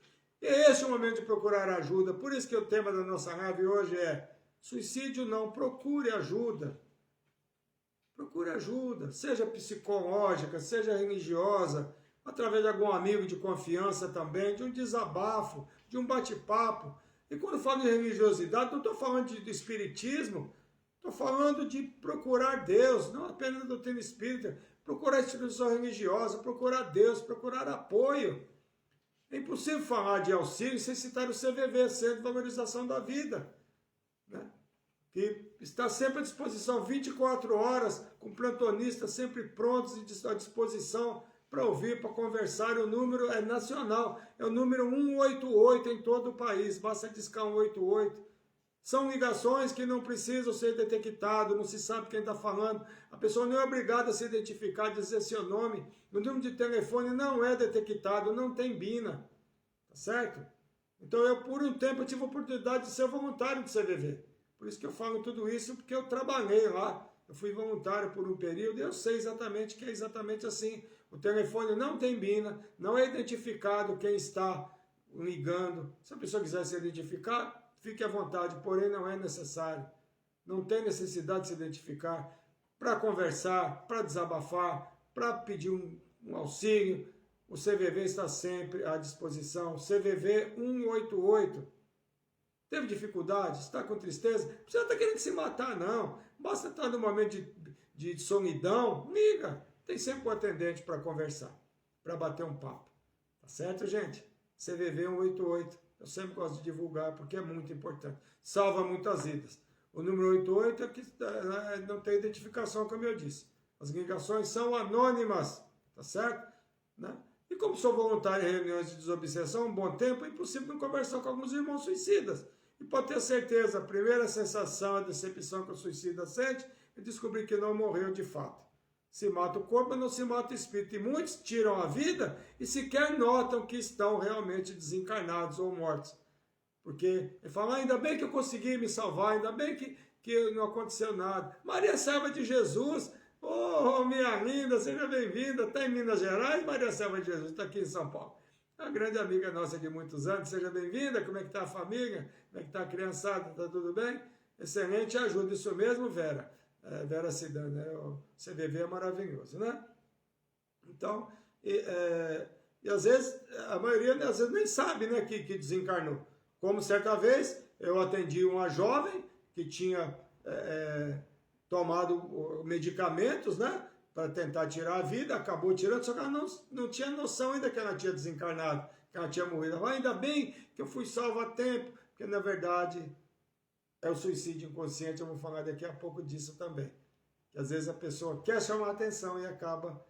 E este é o momento de procurar ajuda. Por isso que o tema da nossa live hoje é: suicídio não, procure ajuda. Procure ajuda, seja psicológica, seja religiosa, através de algum amigo de confiança também, de um desabafo, de um bate-papo. E quando falo de religiosidade, não estou falando de espiritismo, estou falando de procurar Deus, não apenas da doutrina espírita, procurar a instituição religiosa, procurar Deus, procurar apoio. É impossível falar de auxílio sem citar o CVV, Centro de Valorização da Vida, né? Que está sempre à disposição, 24 horas, com plantonistas sempre prontos e à disposição para ouvir, para conversar. O número é nacional, é o número 188 em todo o país, basta discar 188. São ligações que não precisam ser detectadas, não se sabe quem está falando. A pessoa não é obrigada a se identificar, dizer seu nome. O número de telefone não é detectado, não tem BINA. Tá certo? Então, eu, por um tempo, eu tive a oportunidade de ser voluntário do CVV. Por isso que eu falo tudo isso, porque eu trabalhei lá. Eu fui voluntário por um período e eu sei exatamente que é exatamente assim. O telefone não tem BINA, não é identificado quem está ligando. Se a pessoa quiser se identificar, fique à vontade, porém não é necessário. Não tem necessidade de se identificar para conversar, para desabafar, para pedir um auxílio. O CVV está sempre à disposição. CVV 188. Teve dificuldade? Está com tristeza? Não precisa estar querendo se matar, não. Basta estar num momento de solidão, liga. Tem sempre um atendente para conversar, para bater um papo. Tá certo, gente? CVV 188. Eu sempre gosto de divulgar porque é muito importante. Salva muitas vidas. O número 88 é que não tem identificação, como eu disse. As ligações são anônimas, tá certo? Né? E como sou voluntário em reuniões de desobsessão há um bom tempo, é impossível não conversar com alguns irmãos suicidas. E pode ter certeza, a primeira sensação, a decepção que o suicida sente é descobrir que não morreu de fato. Se mata o corpo, não se mata o espírito. E muitos tiram a vida e sequer notam que estão realmente desencarnados ou mortos. Porque ele fala: ainda bem que eu consegui me salvar, ainda bem que não aconteceu nada. Maria Serva de Jesus, oh, minha linda, seja bem-vinda. Está em Minas Gerais, Maria Serva de Jesus, está aqui em São Paulo. Uma grande amiga nossa de muitos anos, seja bem-vinda. Como é que está a família? Como é que está a criançada? Está tudo bem? Excelente ajuda, isso mesmo, Vera. Vera Cidane, né? O CVV é maravilhoso, né? Então, e às vezes, a maioria às vezes nem sabe, né, que desencarnou. Como certa vez, eu atendi uma jovem que tinha tomado medicamentos, né, para tentar tirar a vida, acabou tirando, só que ela não tinha noção ainda que ela tinha desencarnado, que ela tinha morrido. Ela falou: ainda bem que eu fui salvo a tempo, porque na verdade é o suicídio inconsciente. Eu vou falar daqui a pouco disso também. Que às vezes a pessoa quer chamar a atenção e acaba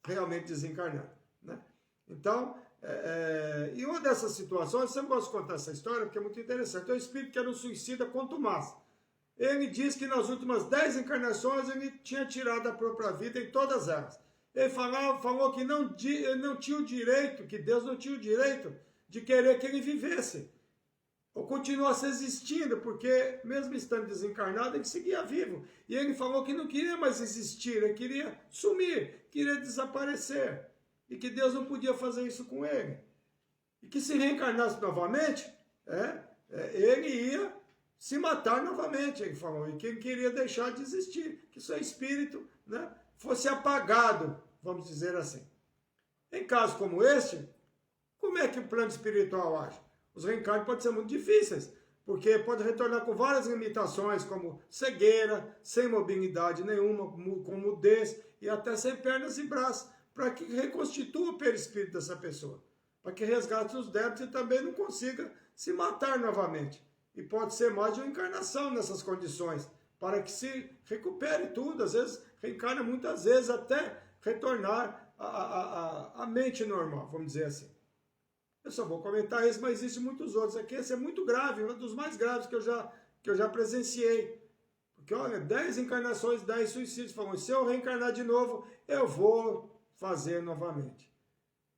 realmente desencarnando, né? Então, e uma dessas situações, eu sempre gosto de contar essa história porque é muito interessante. É o espírito que era um suicida contumaz. Ele diz que nas últimas 10 encarnações ele tinha tirado a própria vida em todas elas. Ele falou que não tinha o direito, que Deus não tinha o direito de querer que ele vivesse. Ou continuasse existindo, porque mesmo estando desencarnado, ele seguia vivo. E ele falou que não queria mais existir, ele queria sumir, queria desaparecer. E que Deus não podia fazer isso com ele. E que se reencarnasse novamente, ele ia se matar novamente, ele falou, e quem queria deixar de existir, que seu espírito, né, fosse apagado, vamos dizer assim. Em casos como este, como é que o plano espiritual age? Os reencarnos podem ser muito difíceis, porque pode retornar com várias limitações, como cegueira, sem mobilidade nenhuma, com mudez e até sem pernas e braços, para que reconstitua o perispírito dessa pessoa, para que resgate os débitos e também não consiga se matar novamente. E pode ser mais de uma encarnação nessas condições, para que se recupere tudo, às vezes reencarna muitas vezes até retornar a mente normal, vamos dizer assim. Eu só vou comentar isso, mas existem muitos outros aqui. Esse é muito grave, um dos mais graves que eu já presenciei. Porque, olha, 10 encarnações, 10 suicídios. Falam, se eu reencarnar de novo, eu vou fazer novamente.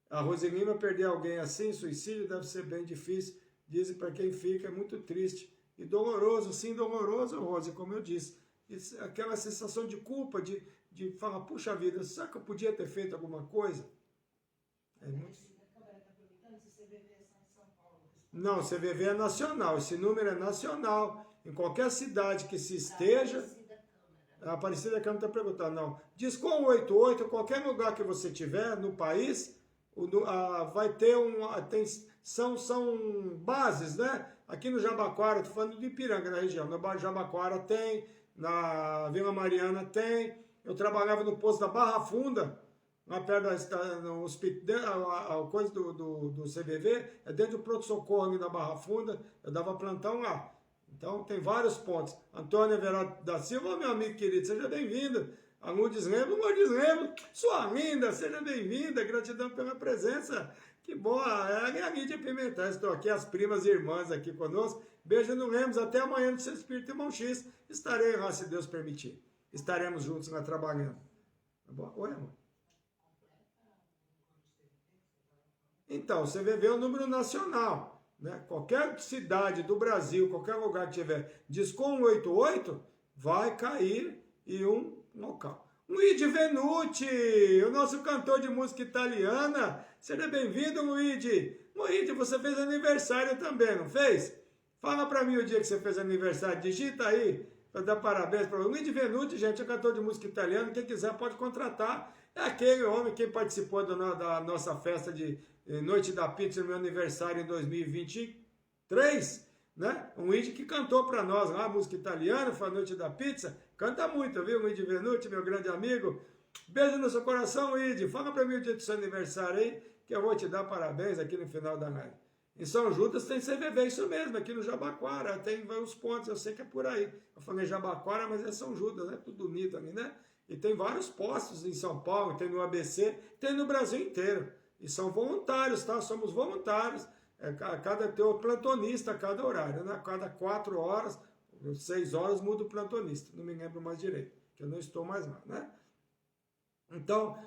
A Roselina perder alguém assim, suicídio, deve ser bem difícil. Dizem para quem fica, é muito triste. E doloroso, sim, doloroso, Rose, como eu disse. Aquela sensação de culpa, de falar, puxa vida, será que eu podia ter feito alguma coisa? É muito... Não, CVV é nacional, esse número é nacional. Em qualquer cidade que se esteja... A Aparecida Câmara está perguntando, não. Discom 88, qualquer lugar que você tiver no país, vai ter são bases, né? Aqui no Jabaquara, estou falando de Ipiranga, na região. No Jabaquara tem, na Vila Mariana tem. Eu trabalhava no posto da Barra Funda, lá perto no hospital, a coisa do CVV, é dentro do pronto-socorro ali na Barra Funda, eu dava plantão lá. Então tem vários pontos. Antônio Everardo da Silva, meu amigo querido, seja bem-vindo. A Lourdes Lemos, sua linda, seja bem-vinda, gratidão pela presença. Que boa, é a Lídia Pimentel, estou aqui, as primas e irmãs aqui conosco. Beijo no Lemos, até amanhã no Seu Espírito Irmão X. Estarei lá, se Deus permitir. Estaremos juntos lá trabalhando. Tá bom? Oi, amor. Então, você vê o número nacional, né? Qualquer cidade do Brasil, qualquer lugar que tiver Discom 88, vai cair em um local. Luigi Venuti, o nosso cantor de música italiana. Seja bem-vindo, Luigi. Luigi, você fez aniversário também, não fez? Fala pra mim o dia que você fez aniversário, digita aí, para dar parabéns para o Luigi Venuti, gente, é cantor de música italiana, quem quiser pode contratar. É aquele homem que participou da nossa festa de Noite da Pizza no meu aniversário em 2023, né? Um Luigi que cantou para nós lá, música italiana, foi a Noite da Pizza. Canta muito, viu, Luigi Venuti, meu grande amigo. Beijo no seu coração, Luigi. Fala para mim o dia do seu aniversário aí, que eu vou te dar parabéns aqui no final da live. Em São Judas tem CVV, isso mesmo, aqui no Jabaquara, tem vários pontos, eu sei que é por aí. Eu falei Jabaquara, mas é São Judas, né? Tudo unido ali, né? E tem vários postos em São Paulo, tem no ABC, tem no Brasil inteiro. E são voluntários, tá? Somos voluntários. Tem o plantonista a cada horário, né? Cada 4 horas, 6 horas muda o plantonista. Não me lembro mais direito, que eu não estou mais lá, né? Então,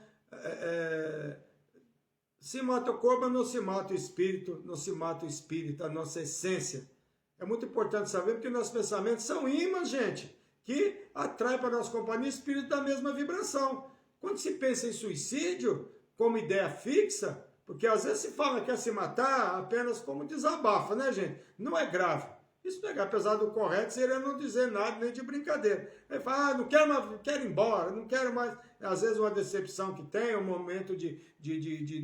se mata o corpo, não se mata o espírito, não se mata o espírito, a nossa essência. É muito importante saber, porque nossos pensamentos são ímãs, gente, que atrai para a nossa companhia espírito da mesma vibração. Quando se pensa em suicídio, como ideia fixa, porque às vezes se fala que quer se matar apenas como desabafa, né, gente? Não é grave. Isso não é grave, apesar do correto seria não dizer nada, nem de brincadeira. Ele fala, não quero mais, quero ir embora, não quero mais. Às vezes uma decepção que tem, um momento de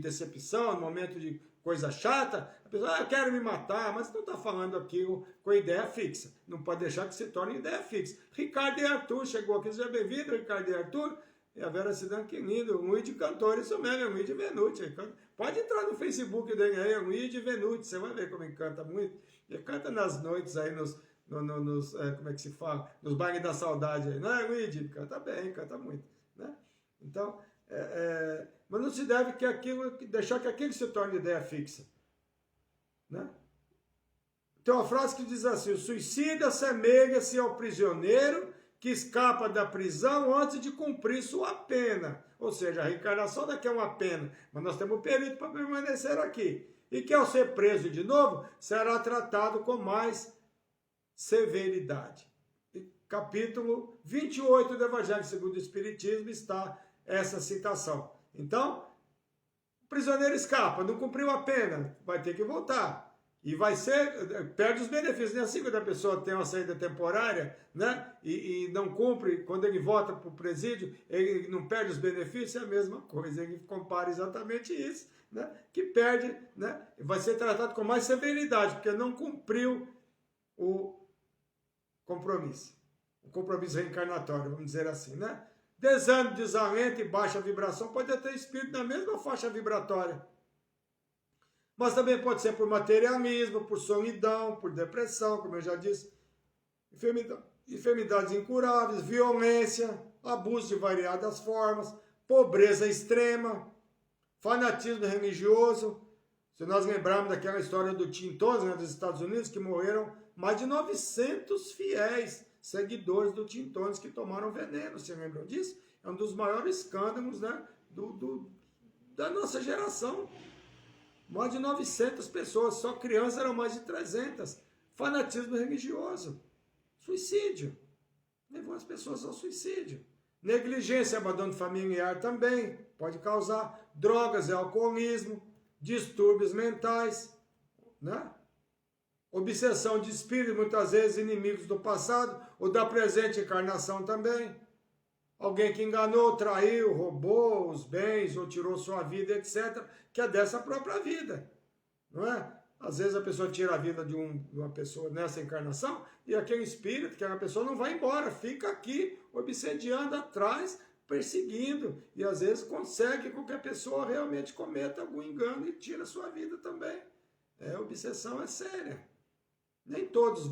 decepção, um momento de coisa chata, a pessoa, eu quero me matar, mas não está falando aquilo com ideia fixa. Não pode deixar que se torne ideia fixa. Ricardo e Arthur chegou aqui, seja bem-vindo, Ricardo e Arthur. E a Vera Cidão, que lindo, o Luigi cantor, isso mesmo, é o Luigi Venuti. Pode entrar no Facebook dele aí, é o Luigi Venuti, você vai ver como ele canta muito. Ele canta nas noites aí, como é que se fala? Nos bailes da saudade aí, não é, Luigi? Canta bem, canta muito, né? Então, mas não se deve deixar que aquilo se torne ideia fixa, né? Tem uma frase que diz assim, o suicida assemelha-se ao prisioneiro que escapa da prisão antes de cumprir sua pena. Ou seja, a reencarnação daqui é uma pena, mas nós temos um período para permanecer aqui. E que ao ser preso de novo, será tratado com mais severidade. Capítulo 28 do Evangelho segundo o Espiritismo está essa citação. Então, o prisioneiro escapa, não cumpriu a pena, vai ter que voltar. E perde os benefícios. Não é assim quando a pessoa tem uma saída temporária, né? E não cumpre, quando ele volta para o presídio, ele não perde os benefícios, é a mesma coisa. Ele compara exatamente isso, né? Que perde, né? Vai ser tratado com mais severidade, porque não cumpriu o compromisso. O compromisso reencarnatório, vamos dizer assim, né? Desânimo, desalento e baixa vibração pode ter espírito na mesma faixa vibratória. Mas também pode ser por materialismo, por solidão, por depressão, como eu já disse, enfermidades incuráveis, violência, abuso de variadas formas, pobreza extrema, fanatismo religioso. Se nós lembrarmos daquela história do Tim Tones, né, dos Estados Unidos, que morreram mais de 900 fiéis seguidores do Tim Tones que tomaram veneno. Você lembram disso? É um dos maiores escândalos, né, da nossa geração. Mais de 900 pessoas, só crianças eram mais de 300. Fanatismo religioso. Suicídio. Levou as pessoas ao suicídio. Negligência e abandono familiar também pode causar. Drogas e alcoolismo. Distúrbios mentais. Né? Obsessão de espírito, muitas vezes inimigos do passado ou da presente encarnação também. Alguém que enganou, traiu, roubou os bens ou tirou sua vida, etc., que é dessa própria vida, não é? Às vezes a pessoa tira a vida de uma pessoa nessa encarnação e aquele espírito, aquela pessoa não vai embora, fica aqui obsediando atrás, perseguindo, e às vezes consegue com que a pessoa realmente cometa algum engano e tira a sua vida também. A obsessão é séria. Nem todos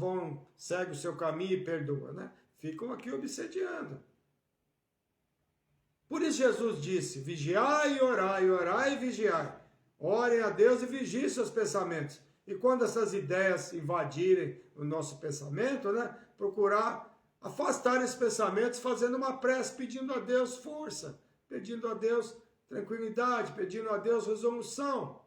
seguem o seu caminho e perdoam, né? Ficam aqui obsediando. Por isso Jesus disse, vigiai e orai, orai e vigiai. Orem a Deus e vigiem seus pensamentos. E quando essas ideias invadirem o nosso pensamento, né, procurar afastar esses pensamentos fazendo uma prece, pedindo a Deus força, pedindo a Deus tranquilidade, pedindo a Deus resolução,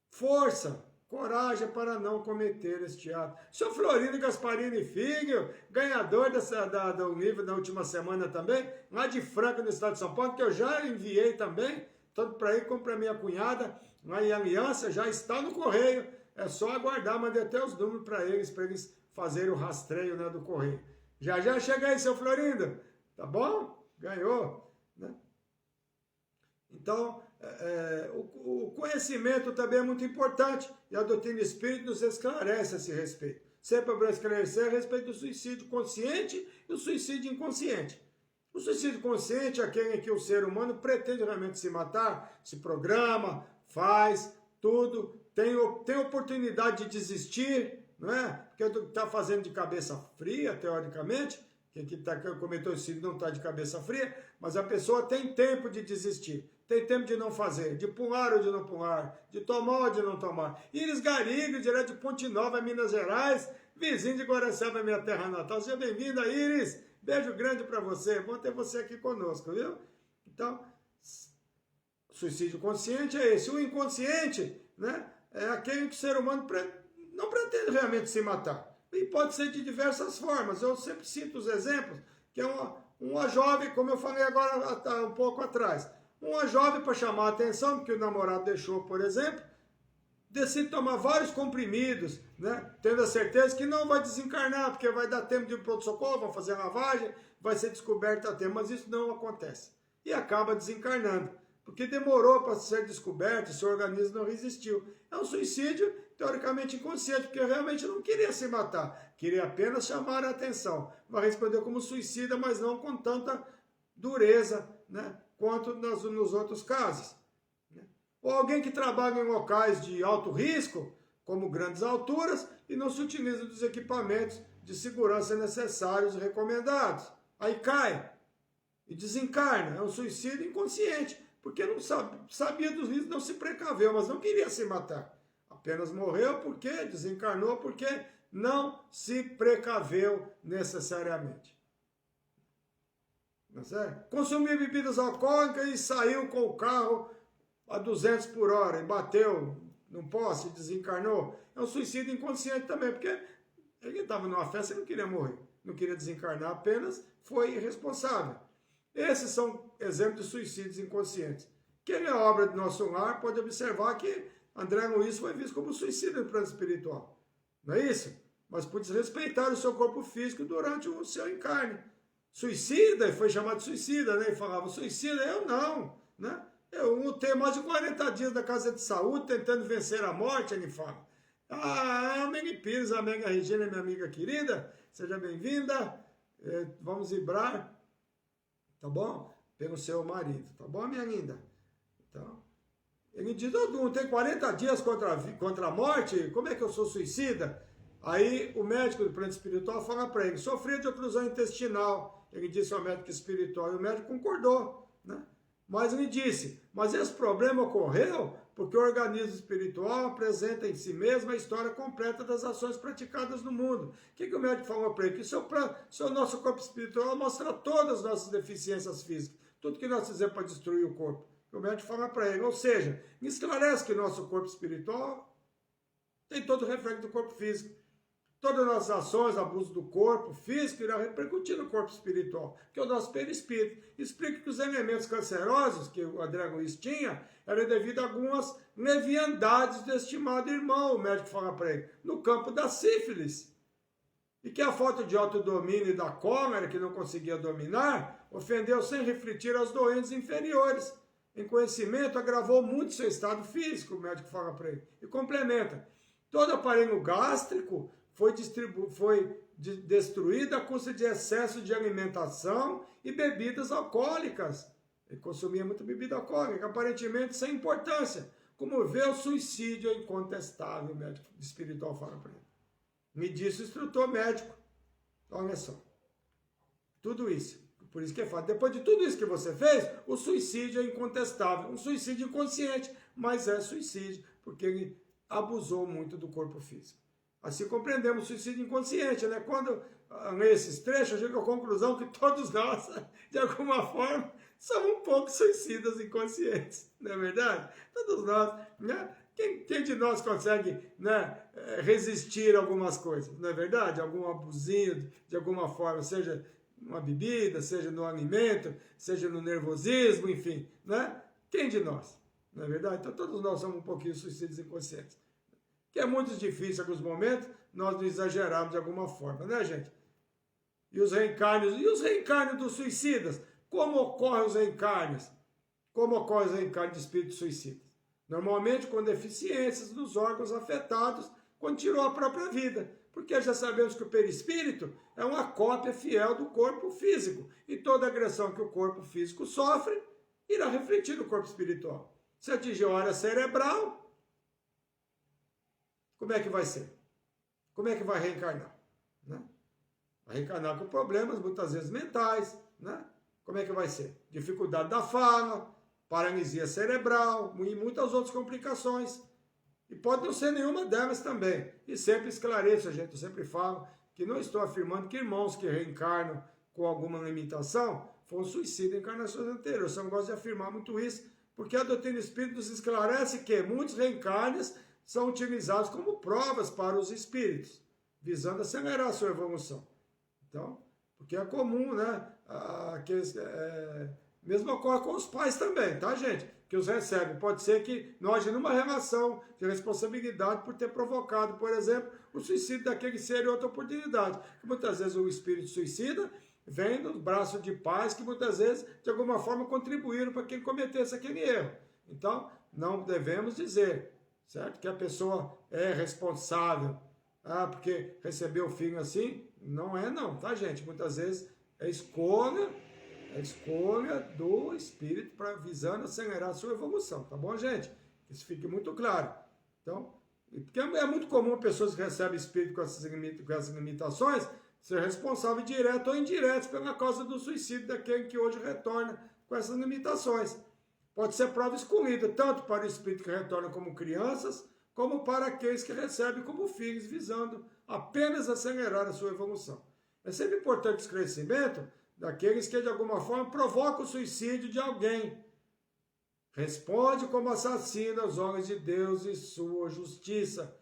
força, coragem para não cometer este ato. Sr. Florindo Gasparini Filho, ganhador do livro da última semana também, lá de Franca, no estado de São Paulo, que eu já enviei também, tanto para ele como para minha cunhada, lá em Aliança, já está no correio. É só aguardar, mandei até os números para eles fazerem o rastreio, né, do correio. Já chega aí, Sr. Florindo, tá bom? Ganhou, né? Então, o conhecimento também é muito importante e a doutrina espírita nos esclarece a esse respeito. Sempre para esclarecer a respeito do suicídio consciente e o suicídio inconsciente. O suicídio consciente é aquele em que o ser humano pretende realmente se matar, se programa, faz tudo, tem oportunidade de desistir, não é? Porque está fazendo de cabeça fria, teoricamente, quem cometeu suicídio não está de cabeça fria, mas a pessoa tem tempo de desistir. Tem tempo de não fazer, de pular ou de não pular, de tomar ou de não tomar. Iris Garigo, direto de Ponte Nova, Minas Gerais, vizinho de Guaraciaba, minha terra natal. Seja bem-vinda, Iris. Beijo grande para você. Bom ter você aqui conosco, viu? Então, suicídio consciente é esse. O inconsciente, né, é aquele que o ser humano não pretende realmente se matar. E pode ser de diversas formas. Eu sempre cito os exemplos, que é uma jovem, como eu falei agora um pouco atrás, uma jovem para chamar a atenção, porque o namorado deixou, por exemplo, decide tomar vários comprimidos, né? Tendo a certeza que não vai desencarnar, porque vai dar tempo de ir para o pronto-socorro, vão fazer lavagem, vai ser descoberta a tempo, mas isso não acontece. E acaba desencarnando, porque demorou para ser descoberto, seu organismo não resistiu. É um suicídio, teoricamente inconsciente, porque realmente não queria se matar, queria apenas chamar a atenção. Vai responder como suicida, mas não com tanta dureza, né, quanto nos outros casos. Ou alguém que trabalha em locais de alto risco, como grandes alturas, e não se utiliza dos equipamentos de segurança necessários e recomendados. Aí cai e desencarna. É um suicídio inconsciente, porque não sabia dos riscos, não se precaveu, mas não queria se matar. Apenas morreu porque desencarnou, porque não se precaveu necessariamente. Não é certo? Consumiu bebidas alcoólicas e saiu com o carro a 200 por hora e bateu num poste e desencarnou. É um suicídio inconsciente também, porque ele estava numa festa e não queria morrer, não queria desencarnar, apenas foi irresponsável. Esses são exemplos de suicídios inconscientes. Quem é obra do nosso lar pode observar que André Luiz foi visto como suicida no plano espiritual. Não é isso? Mas por desrespeitar o seu corpo físico durante o seu encarne. Suicida, ele foi chamado de suicida, né? Ele falava, suicida, eu não, né? Eu tenho mais de 40 dias da casa de saúde tentando vencer a morte, ele fala. Ah, Amém Pires, Amém Regina, minha amiga querida, seja bem-vinda. Vamos vibrar, tá bom? Pelo seu marido, tá bom, minha linda? Então, ele diz, eu não tenho 40 dias contra a morte, como é que eu sou suicida? Aí o médico do plano espiritual fala para ele, sofria de oclusão intestinal. Ele disse ao médico espiritual, e o médico concordou, né? Mas ele disse, mas esse problema ocorreu porque o organismo espiritual apresenta em si mesmo a história completa das ações praticadas no mundo. O que o médico falou para ele? Que o nosso corpo espiritual mostra todas as nossas deficiências físicas, tudo que nós fizemos para destruir o corpo. O médico fala para ele, ou seja, me esclarece que o nosso corpo espiritual tem todo o reflexo do corpo físico. Todas as nossas ações, abuso do corpo físico, irá repercutir no corpo espiritual, que é o nosso perispírito. Explica que os elementos cancerosos que o André Luiz tinha eram devido a algumas leviandades do estimado irmão, o médico fala para ele, no campo da sífilis. E que a falta de autodomínio e da cólera, que não conseguia dominar, ofendeu sem refletir aos doentes inferiores. Em conhecimento, agravou muito seu estado físico, o médico fala para ele. E complementa, todo aparelho gástrico foi destruído à custa de excesso de alimentação e bebidas alcoólicas. Ele consumia muita bebida alcoólica, aparentemente sem importância. Como vê, o suicídio é incontestável, o médico espiritual fala para ele. Me disse o instrutor médico. Olha só. Tudo isso. Por isso que é fato. Depois de tudo isso que você fez, o suicídio é incontestável. Um suicídio inconsciente, mas é suicídio, porque ele abusou muito do corpo físico. Assim compreendemos o suicídio inconsciente, né? Quando lê esses trechos, eu chego à conclusão que todos nós, de alguma forma, somos um pouco suicidas inconscientes, não é verdade? Todos nós, né? Quem de nós consegue, né, resistir a algumas coisas, não é verdade? Algum abusinho, de alguma forma, seja numa bebida, seja no alimento, seja no nervosismo, enfim, né? Quem de nós, não é verdade? Então todos nós somos um pouquinho suicidas inconscientes. Que é muito difícil em alguns momentos nós não exagerarmos de alguma forma, né, gente? E os reencarnes dos suicidas? Como ocorrem os reencarnes? Como ocorrem os reencarnes de espíritos suicidas? Normalmente com deficiências nos órgãos afetados quando tirou a própria vida. Porque já sabemos que o perispírito é uma cópia fiel do corpo físico. E toda agressão que o corpo físico sofre irá refletir no corpo espiritual. Se atingir a área cerebral, como é que vai ser? Como é que vai reencarnar? Né? Vai reencarnar com problemas, muitas vezes mentais. Né? Como é que vai ser? Dificuldade da fala, paralisia cerebral e muitas outras complicações. E pode não ser nenhuma delas também. E sempre esclareço, gente, eu sempre falo que não estou afirmando que irmãos que reencarnam com alguma limitação foram suicidas em encarnações anteriores. Eu não gosto de afirmar muito isso, porque a doutrina espírita nos esclarece que muitos reencarnes são utilizados como provas para os espíritos, visando acelerar a sua evolução. Então, porque é comum, né? Mesmo ocorre com os pais também, tá, gente? Que os recebem. Pode ser que não haja nenhuma relação de responsabilidade por ter provocado, por exemplo, o suicídio daquele ser em outra oportunidade. Muitas vezes o espírito suicida vem dos braços de pais que muitas vezes, de alguma forma, contribuíram para que ele cometesse aquele erro. Então, não devemos dizer, certo? Que a pessoa é responsável, porque recebeu o filho assim. Não é não, tá, gente? Muitas vezes é escolha do espírito para visando acelerar a sua evolução, tá bom, gente? Isso fique muito claro. Então, porque é muito comum pessoas que recebem espírito com essas limitações ser responsável direto ou indireto pela causa do suicídio daquele que hoje retorna com essas limitações. Pode ser prova escolhida, tanto para o espírito que retorna como crianças, como para aqueles que recebem como filhos, visando apenas acelerar a sua evolução. É sempre importante o esclarecimento daqueles que, de alguma forma, provocam o suicídio de alguém. Responde como assassino aos olhos de Deus e sua justiça.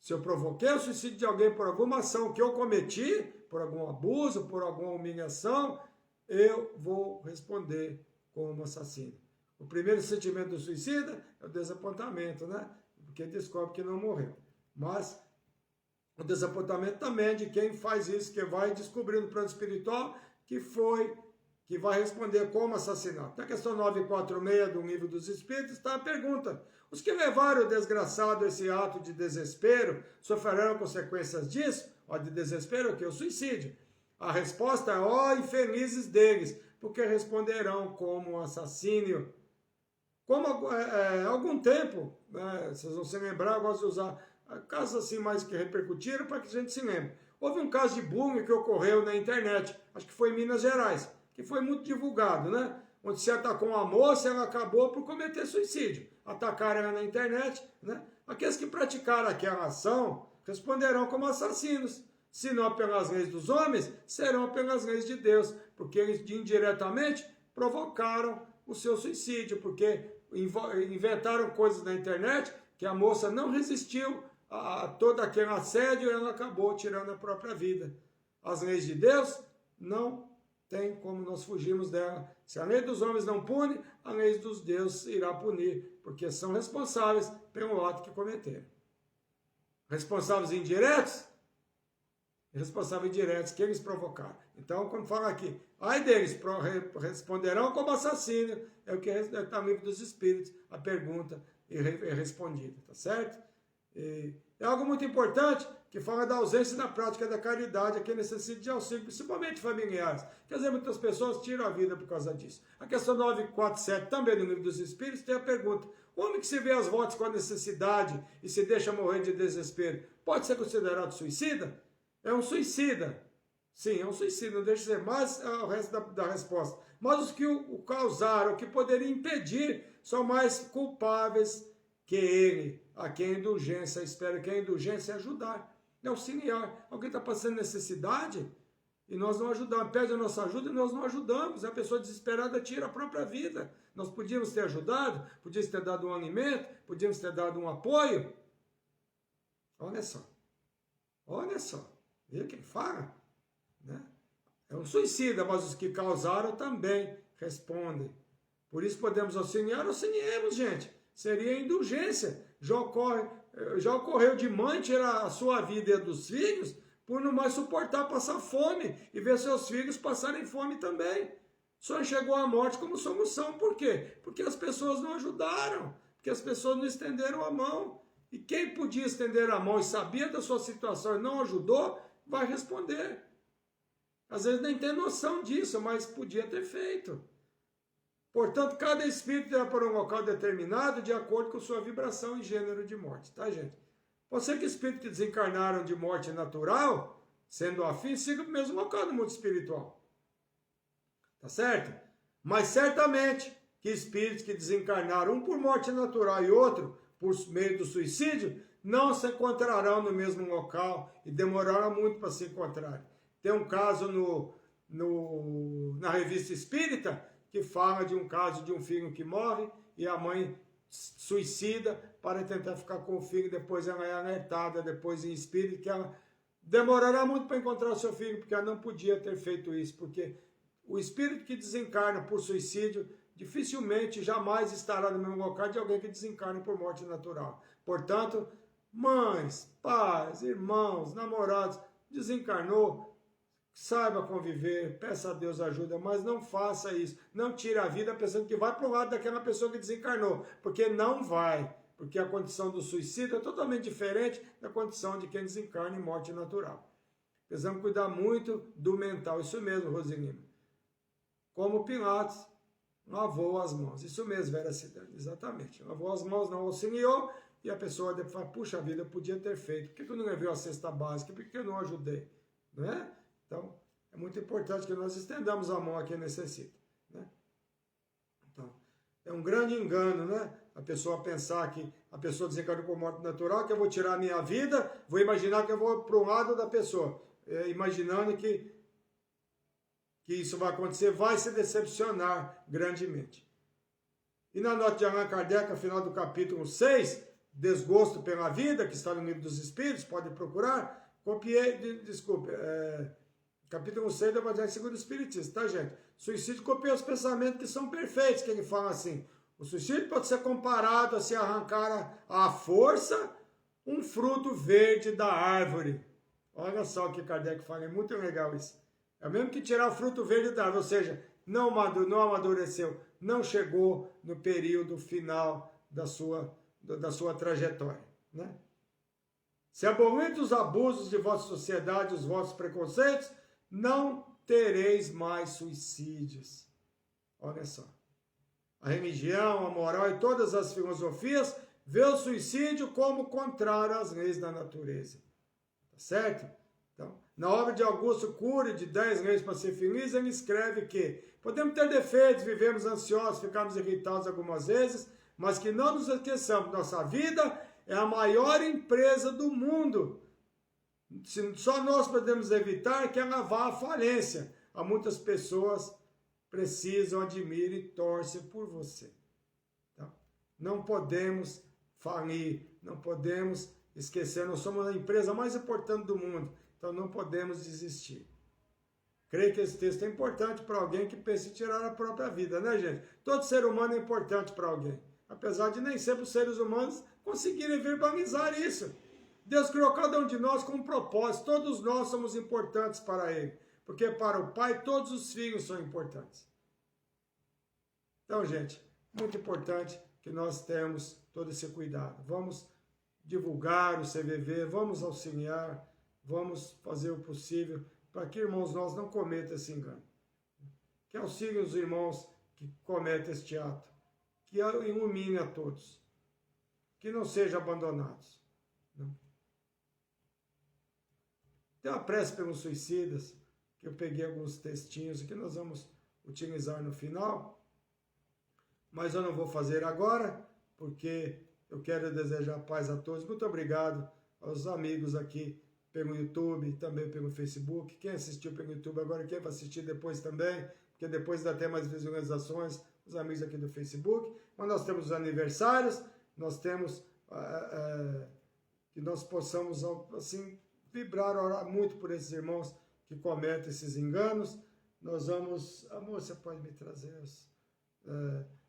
Se eu provoquei o suicídio de alguém por alguma ação que eu cometi, por algum abuso, por alguma humilhação, eu vou responder como assassino. O primeiro sentimento do suicida é o desapontamento, né? Porque descobre que não morreu. Mas o desapontamento também é de quem faz isso, que vai descobrir no plano espiritual que vai responder como assassinato. Na questão 946 do Livro dos Espíritos está a pergunta: os que levaram o desgraçado a esse ato de desespero sofrerão consequências disso? Ó, de desespero, o que? O suicídio. A resposta é: ó, infelizes deles, porque responderão como um assassínio. Como algum tempo, né, vocês vão se lembrar, eu gosto de usar casos assim mais que repercutiram para que a gente se lembre. Houve um caso de bullying que ocorreu na internet, acho que foi em Minas Gerais, que foi muito divulgado, né? Onde se atacou uma moça, ela acabou por cometer suicídio. Atacaram ela na internet, né? Aqueles que praticaram aquela ação responderão como assassinos. Se não pelas leis dos homens, serão pelas leis de Deus, porque eles indiretamente provocaram o seu suicídio, porque inventaram coisas na internet que a moça não resistiu a todo aquele assédio e ela acabou tirando a própria vida. As leis de Deus não tem como nós fugirmos dela. Se a lei dos homens não pune, a lei dos deuses irá punir, porque são responsáveis pelo ato que cometeram. Responsáveis indiretos? Responsáveis diretos que eles provocaram. Então, quando fala aqui, ai deles, responderão como assassino, é o que está no Livro dos Espíritos, a pergunta é respondida, tá certo? E é algo muito importante, que fala da ausência da prática da caridade, a quem necessita de auxílio, principalmente familiares. Quer dizer, muitas pessoas tiram a vida por causa disso. A questão 947, também no Livro dos Espíritos, tem a pergunta: o homem que se vê às voltas com a necessidade e se deixa morrer de desespero, pode ser considerado suicida? É um suicida. Sim, é um suicida, não deixa de ser. Mas é o resto da resposta. Mas os que o causaram, o que poderiam impedir, são mais culpáveis que ele, a quem a indulgência espera, que a indulgência é ajudar, é auxiliar. Alguém está passando necessidade e nós não ajudamos, pede a nossa ajuda e nós não ajudamos. A pessoa desesperada tira a própria vida. Nós podíamos ter ajudado, podíamos ter dado um alimento, podíamos ter dado um apoio. Olha só. Olha só. Vê quem fala? Né? É um suicida, mas os que causaram também respondem. Por isso podemos auxiliar, auxiliemos, gente. Seria indulgência. Já ocorreu de mãe tirar a sua vida e a dos filhos por não mais suportar passar fome e ver seus filhos passarem fome também. Só enxergou a morte como solução. Por quê? Porque as pessoas não ajudaram, porque as pessoas não estenderam a mão. E quem podia estender a mão e sabia da sua situação e não ajudou, vai responder. Às vezes nem tem noção disso, mas podia ter feito. Portanto, cada espírito é para um local determinado de acordo com sua vibração e gênero de morte, tá, gente? Pode ser que espíritos que desencarnaram de morte natural, sendo afins, sigam o mesmo local no mundo espiritual. Tá certo? Mas certamente que espíritos que desencarnaram, um por morte natural e outro por meio do suicídio, não se encontrarão no mesmo local e demorará muito para se encontrarem. Tem um caso na Revista Espírita que fala de um caso de um filho que morre e a mãe suicida para tentar ficar com o filho, depois ela é alertada, depois em espírito, que ela demorará muito para encontrar o seu filho, porque ela não podia ter feito isso, porque o espírito que desencarna por suicídio dificilmente, jamais estará no mesmo local de alguém que desencarna por morte natural. Portanto, mães, pais, irmãos, namorados, desencarnou, saiba conviver, peça a Deus ajuda, mas não faça isso. Não tire a vida pensando que vai para o lado daquela pessoa que desencarnou, porque não vai. Porque a condição do suicídio é totalmente diferente da condição de quem desencarna em morte natural. Precisamos cuidar muito do mental. Isso mesmo, Rosilina. Como Pilatos lavou as mãos. Isso mesmo, Vera Cidade. Exatamente. Lavou as mãos, não auxiliou, e a pessoa depois fala: puxa vida, eu podia ter feito. Por que eu não levei a cesta básica? Por que eu não ajudei? Não é? Então, é muito importante que nós estendamos a mão a quem necessita. Né? Então, é um grande engano, né? A pessoa pensar que a pessoa desencarnou por morte natural, que eu vou tirar a minha vida, vou imaginar que eu vou para um lado da pessoa. Imaginando que isso vai acontecer, vai se decepcionar grandemente. E na nota de Allan Kardec, final do capítulo 6, Desgosto pela Vida, que está no Livro dos Espíritos, pode procurar, capítulo 6 do Evangelho segundo o Espiritismo, tá, gente? Suicídio copia os pensamentos que são perfeitos, que ele fala assim: O suicídio pode ser comparado a se arrancar à força um fruto verde da árvore. Olha só o que Kardec fala, é muito legal isso. É o mesmo que tirar o fruto verde da árvore, ou seja, não amadureceu, não chegou no período final da sua trajetória. Né? Se aborrente os abusos de vossa sociedade, os vossos preconceitos, não tereis mais suicídios. Olha só. A religião, a moral e todas as filosofias vê o suicídio como contrário às leis da natureza. Tá certo? Então, na obra de Augusto Cury, de 10 leis para ser feliz, ele escreve que podemos ter defeitos, vivemos ansiosos, ficamos irritados algumas vezes, mas que não nos esqueçamos, nossa vida é a maior empresa do mundo. Só nós podemos evitar que ela vá à falência. Há muitas pessoas precisam, admiram e torcem por você. Tá? Não podemos falir, não podemos esquecer, nós somos a empresa mais importante do mundo, então não podemos desistir. Creio que esse texto é importante para alguém que pensa em tirar a própria vida, né, gente? Todo ser humano é importante para alguém, apesar de nem sempre os seres humanos conseguirem verbalizar isso. Deus criou cada um de nós com um propósito, todos nós somos importantes para Ele, porque para o Pai todos os filhos são importantes. Então, gente, muito importante que nós tenhamos todo esse cuidado. Vamos divulgar o CVV, vamos auxiliar, vamos fazer o possível para que, irmãos, nós não cometam esse engano. Que auxiliem os irmãos que cometem este ato, que ilumine a todos, que não sejam abandonados. Não. Tem uma prece pelos suicidas, que eu peguei alguns textinhos e que nós vamos utilizar no final, mas eu não vou fazer agora, porque eu quero desejar paz a todos. Muito obrigado aos amigos aqui pelo YouTube, também pelo Facebook. Quem assistiu pelo YouTube agora, quem vai assistir depois também, porque depois dá até mais visualizações, os amigos aqui do Facebook. Mas nós temos os aniversários, nós temos que nós possamos, assim, vibrar, orar muito por esses irmãos que cometem esses enganos. Nós vamos... Amor, você pode me trazer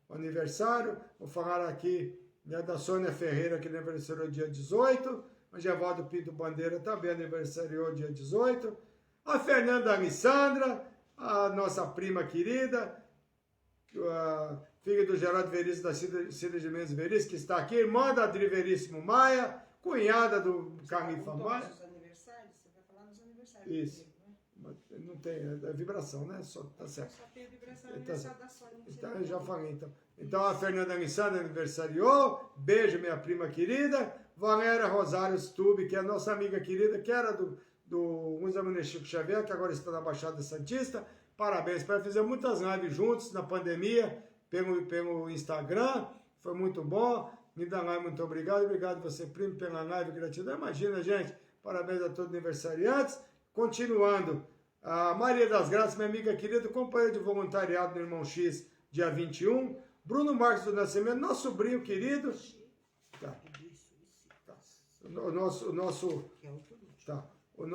o aniversário? Vou falar aqui da Sônia Ferreira, que aniversariou dia 18. O Gevaldo Pinto Bandeira também aniversariou dia 18. A Fernanda Alessandra, a nossa prima querida, a filha do Geraldo Veríssimo da Cida de Mendes Veríssimo, que está aqui, irmã da Adri Veríssimo Maia, cunhada do Califa Maia. Você vai falar dos aniversários. Isso. Não tem, é vibração, né? Só, tá certo. Só tem a vibração da Sônia. Então, eu já falei, então. Então, a Fernanda Alessandra aniversariou. Beijo, minha prima querida. Valéria Rosário Stube, que é a nossa amiga querida, que era do Museu Chico Xavier, que agora está na Baixada Santista. Parabéns, para fazer muitas lives juntos na pandemia, pelo Instagram. Foi muito bom. Me dá live, muito obrigado. Obrigado você, primo, pela live, gratidão. Imagina, gente. Parabéns a todos os aniversariantes. Continuando, a Maria das Graças, minha amiga querida, companheira de voluntariado no Irmão X, dia 21. Bruno Marques do Nascimento, nosso sobrinho querido. Tá. O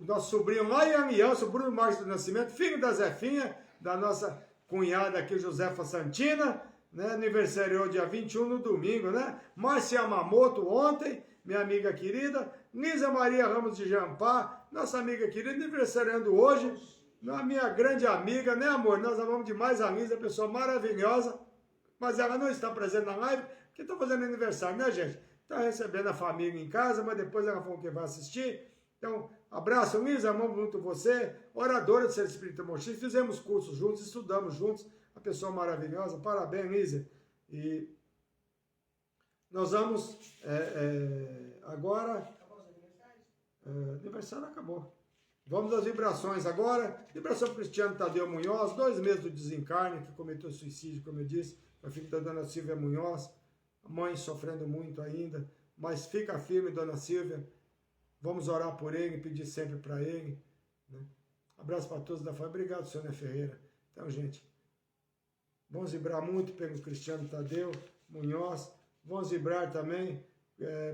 nosso sobrinho lá em Aliança, o Bruno Marques do Nascimento, filho da Zefinha, da nossa cunhada aqui, Josefa Santina, né? Aniversariou dia 21 no domingo, né? Márcia Yamamoto ontem, minha amiga querida. Nisa Maria Ramos de Jampá, nossa amiga querida, aniversariando hoje, a minha grande amiga, né, amor? Nós amamos demais a Nisa, pessoa maravilhosa, mas ela não está presente na live, porque está fazendo aniversário, né, gente? Está recebendo a família em casa, mas depois ela falou que vai assistir. Então, abraço, Nisa, amamos muito você, oradora do Centro Espírita Mochis, fizemos cursos juntos, estudamos juntos, uma pessoa maravilhosa, parabéns, Nisa. E nós vamos agora... aniversário acabou. Vamos às vibrações agora. Vibração Cristiano Tadeu Munhoz, 2 meses do desencarne, que cometeu suicídio, como eu disse, a filha da dona Silvia Munhoz, a mãe sofrendo muito ainda, mas fica firme, dona Silvia. Vamos orar por ele, pedir sempre para ele. Né? Abraço para todos da família. Obrigado, Sônia Ferreira. Então, gente, vamos vibrar muito pelo Cristiano Tadeu Munhoz. Vamos vibrar também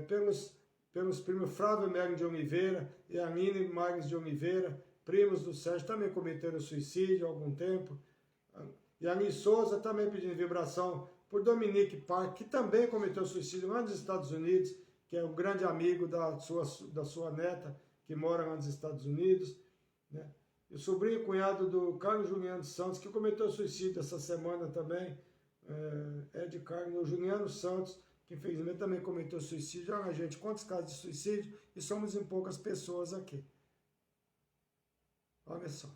pelos primos Flávio Magno de Oliveira e Aline Magno de Oliveira, primos do Sérgio, também cometeram suicídio há algum tempo. E a Aline Souza também pedindo vibração por Dominique Park, que também cometeu suicídio lá nos Estados Unidos, que é um grande amigo da sua neta, que mora lá nos Estados Unidos, né? E o sobrinho e cunhado do Carlos Juliano Santos, que cometeu suicídio essa semana também, Ed Carlos, o Juliano Santos, que infelizmente também cometeu suicídio. Olha, gente, quantos casos de suicídio, e somos em poucas pessoas aqui. Olha só,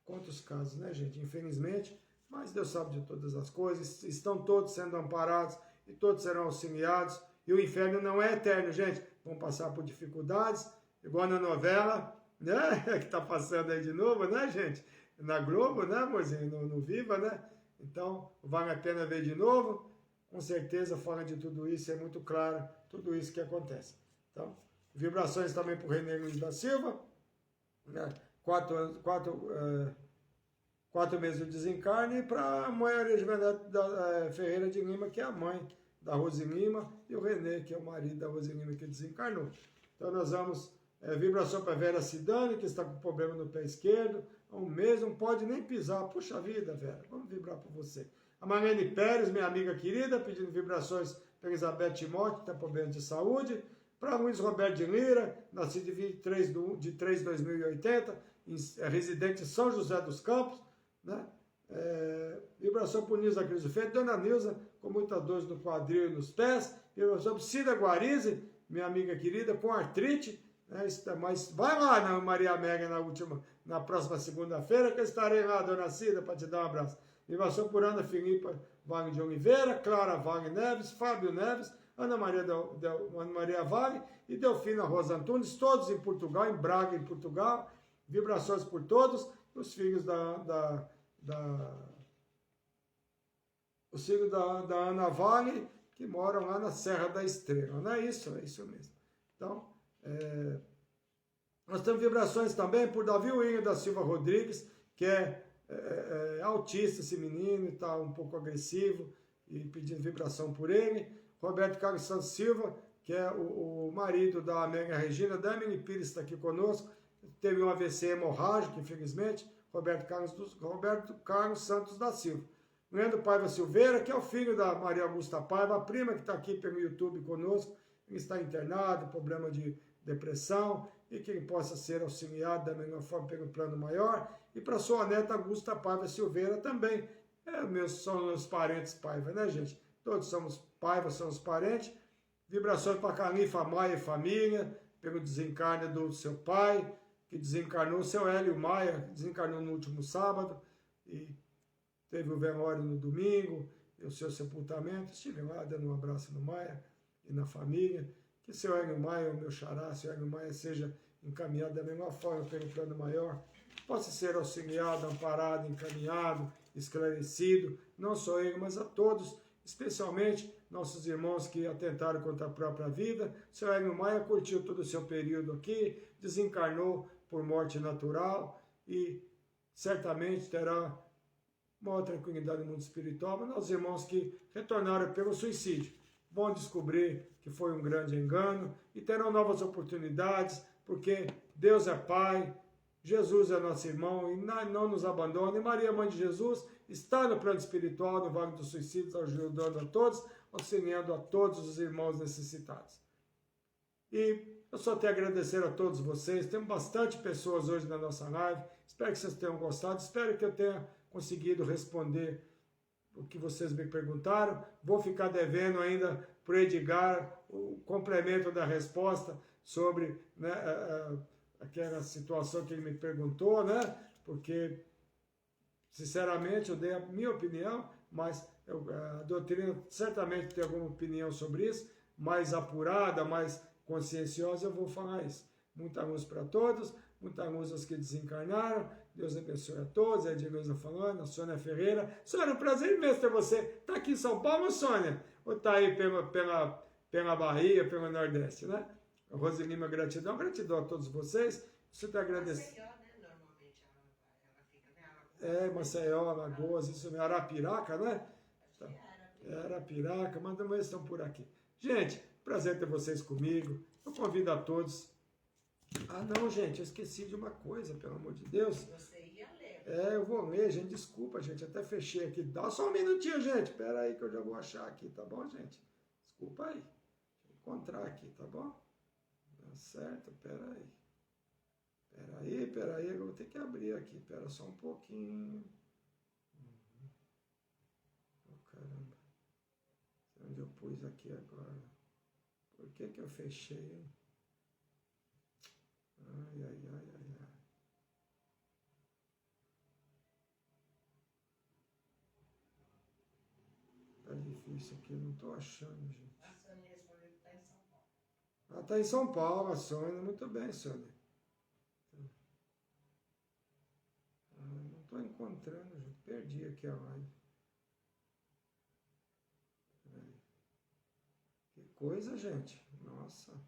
quantos casos, né, gente? Infelizmente, mas Deus sabe de todas as coisas, estão todos sendo amparados e todos serão auxiliados, e o inferno não é eterno, gente. Vão passar por dificuldades, igual na novela, né, que está passando aí de novo, né, gente? Na Globo, né, amorzinho? No Viva, né? Então, vale a pena ver de novo. Com certeza, fora de tudo isso, é muito claro tudo isso que acontece. Então, vibrações também para o René Luiz da Silva, né? 4 meses de desencarne, e para a mãe Ariana Ferreira de Lima, que é a mãe da Rose Lima, e o René, que é o marido da Rose Lima, que desencarnou. Então, nós vamos... vibração para Vera Sidani, que está com problema no pé esquerdo, há um mês, não pode nem pisar. Puxa vida, Vera, vamos vibrar por você. A Marlene Pérez, minha amiga querida, pedindo vibrações para Elizabeth Timóteo, que está com problema de saúde. Para Luiz Roberto de Lira, nascido de 23 de 3 de 2080, residente em São José dos Campos, né? Vibração para o Nilza Cristo Feito, Dona Nilza, com muitas dores no quadril e nos pés. Vibração para Cida Guarize, minha amiga querida, com artrite. Mas vai lá na Maria Mega na próxima segunda-feira, que eu estarei lá, Dona Cida, para te dar um abraço. Vibração por Ana Filipa Vale de Oliveira, Clara Vale Neves, Fábio Neves, Ana Maria Vale e Delfina Rosa Antunes, todos em Portugal, em Braga, em Portugal. Vibrações por todos, os filhos os filhos da Ana Vale, que moram lá na Serra da Estrela, não é isso? É isso mesmo. Então, nós temos vibrações também por Davi William da Silva Rodrigues, que é autista esse menino, está um pouco agressivo, e pedindo vibração por ele. Roberto Carlos Santos Silva, que é o marido da Amélia Regina, da Emily Pires está aqui conosco, teve um AVC hemorrágico, infelizmente. Roberto Carlos Santos da Silva. Leandro Paiva Silveira, que é o filho da Maria Augusta Paiva, a prima que está aqui pelo YouTube conosco, ele está internado, problema de depressão, e que ele possa ser auxiliado da melhor forma pelo plano maior. E para sua neta Augusta Paiva Silveira também, são meus parentes Paiva, né, gente? Todos somos Paiva, somos parentes. Vibrações para Califa Maia e família, pelo desencarne do seu pai, que desencarnou, seu Hélio Maia, que desencarnou no último sábado, e teve o velório no domingo, e o seu sepultamento. Estive lá dando um abraço no Maia e na família. Que seu Hélio Maia, o meu xará, seu Hélio Maia seja encaminhado da mesma forma pelo plano maior, possa ser auxiliado, amparado, encaminhado, esclarecido, não só ele, mas a todos, especialmente nossos irmãos que atentaram contra a própria vida. Seu Hélio Maia curtiu todo o seu período aqui, desencarnou por morte natural e certamente terá maior tranquilidade no mundo espiritual, mas nossos irmãos que retornaram pelo suicídio vão descobrir que foi um grande engano e terão novas oportunidades, porque Deus é Pai, Jesus é nosso irmão e não nos abandona. E Maria, Mãe de Jesus, está no plano espiritual, no Vale dos Suicídios, ajudando a todos, auxiliando a todos os irmãos necessitados. E eu só tenho a agradecer a todos vocês. Temos bastante pessoas hoje na nossa live. Espero que vocês tenham gostado. Espero que eu tenha conseguido responder o que vocês me perguntaram. Vou ficar devendo ainda para o Edgar o complemento da resposta sobre, né, aquela situação que ele me perguntou, né? Porque, sinceramente, eu dei a minha opinião, mas a doutrina certamente tem alguma opinião sobre isso, mais apurada, mais conscienciosa, eu vou falar isso. Muita luz para todos, muita luz aos que desencarnaram. Deus abençoe a todos. É a Edileuza falando, a Sônia Ferreira. Sônia, prazer imenso ter você. Está aqui em São Paulo, Sônia? Ou está aí pela Bahia, pelo Nordeste, né? A Rose Lima, gratidão a todos vocês. Você está agradecendo. Maceió, né? Normalmente ela fica, né? Maceió, Alagoas, isso mesmo. Arapiraca, né? Acho que é Arapiraca, mas também estão por aqui. Gente, prazer ter vocês comigo. Eu convido a todos. Ah, não, gente, eu esqueci de uma coisa, pelo amor de Deus. Você ia ler. Eu vou ler, gente, desculpa, gente, até fechei aqui. Dá só um minutinho, gente, espera aí que eu já vou achar aqui, tá bom, gente? Desculpa aí. Deixa eu encontrar aqui, tá bom? Tá certo, espera aí. Espera aí, eu vou ter que abrir aqui, espera só um pouquinho. Oh, caramba. Onde eu pus aqui agora? Por que eu fechei? Ai. Tá difícil aqui, não tô achando, gente. A Sônia respondeu que está em São Paulo. Ah, tá em São Paulo, a Sônia. Muito bem, Sônia. Não tô encontrando, gente. Perdi aqui a live. Que coisa, gente. Nossa.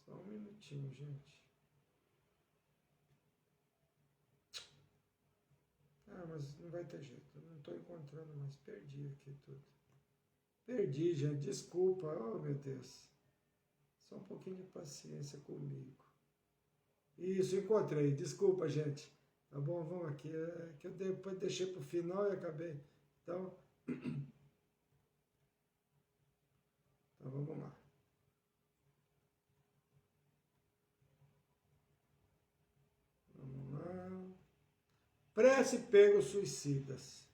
Só um minutinho, gente. Mas não vai ter jeito. Não estou encontrando mais. Perdi aqui tudo. Perdi, gente. Desculpa. Oh, meu Deus. Só um pouquinho de paciência comigo. Isso, encontrei. Desculpa, gente. Tá bom? Vamos aqui. É que eu depois deixei para o final e acabei. Então, vamos lá. Prece pelos suicidas.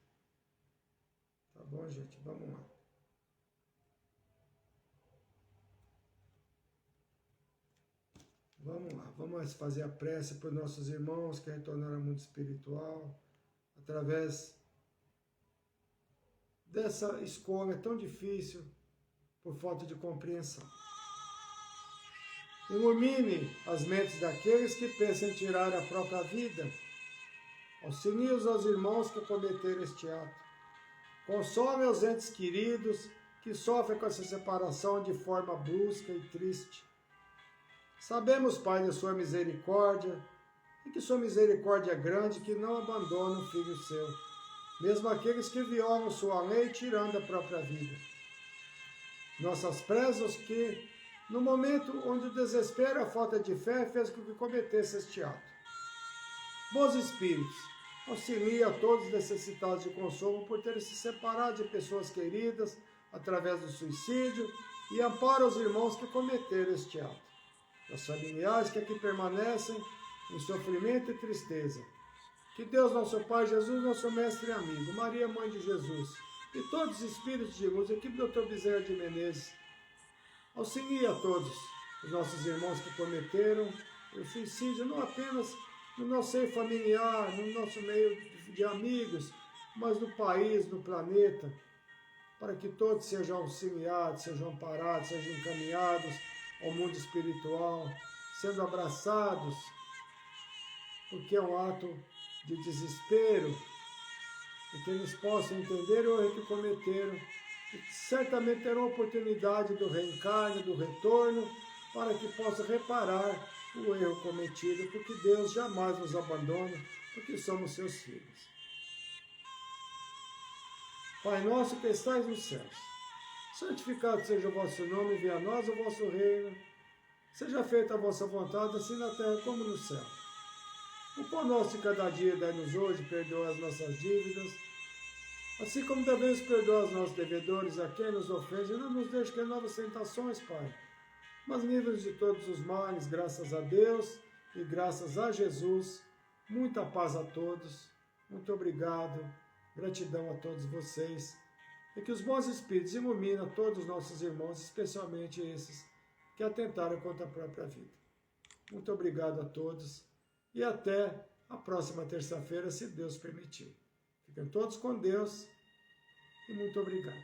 Tá bom, gente? Vamos lá. Vamos fazer a prece por nossos irmãos que retornaram ao mundo espiritual, através dessa escolha tão difícil por falta de compreensão. Ilumine as mentes daqueles que pensam em tirar a própria vida. Auxilie-os aos irmãos que cometeram este ato. Console os entes queridos que sofrem com essa separação de forma brusca e triste. Sabemos, Pai, da sua misericórdia, e que sua misericórdia é grande, que não abandona o Filho seu, mesmo aqueles que violam sua lei, tirando a própria vida. Nossas preces que, no momento onde o desespero e a falta de fé fez com que cometesse este ato. Bons Espíritos, auxilia a todos necessitados de consolo por terem se separado de pessoas queridas através do suicídio e ampara os irmãos que cometeram este ato. Os familiares que aqui permanecem em sofrimento e tristeza. Que Deus, nosso Pai, Jesus, nosso Mestre e amigo, Maria, Mãe de Jesus, e todos os Espíritos de luz, equipe do Dr. Bezerra de Menezes, auxilie a todos os nossos irmãos que cometeram o suicídio, não apenas no nosso seio familiar, no nosso meio de amigos, mas no país, no planeta, para que todos sejam auxiliados, sejam amparados, sejam encaminhados ao mundo espiritual, sendo abraçados, porque é um ato de desespero, e que eles possam entender o erro que cometeram, e certamente terão a oportunidade do reencarne, do retorno, para que possam reparar o erro cometido, porque Deus jamais nos abandona, porque somos seus filhos. Pai nosso que estais nos céus, santificado seja o vosso nome, venha a nós o vosso reino, seja feita a vossa vontade, assim na terra como no céu. O pão nosso de cada dia dai-nos hoje, perdoa as nossas dívidas, assim como devemos perdoar os nossos devedores, a quem nos ofende, e não nos deixe cair em novas tentações, Pai, mas livre-nos de todos os males, graças a Deus e graças a Jesus. Muita paz a todos, muito obrigado, gratidão a todos vocês, e que os bons Espíritos iluminem a todos os nossos irmãos, especialmente esses que atentaram contra a própria vida. Muito obrigado a todos e até a próxima terça-feira, se Deus permitir. Fiquem todos com Deus e muito obrigado.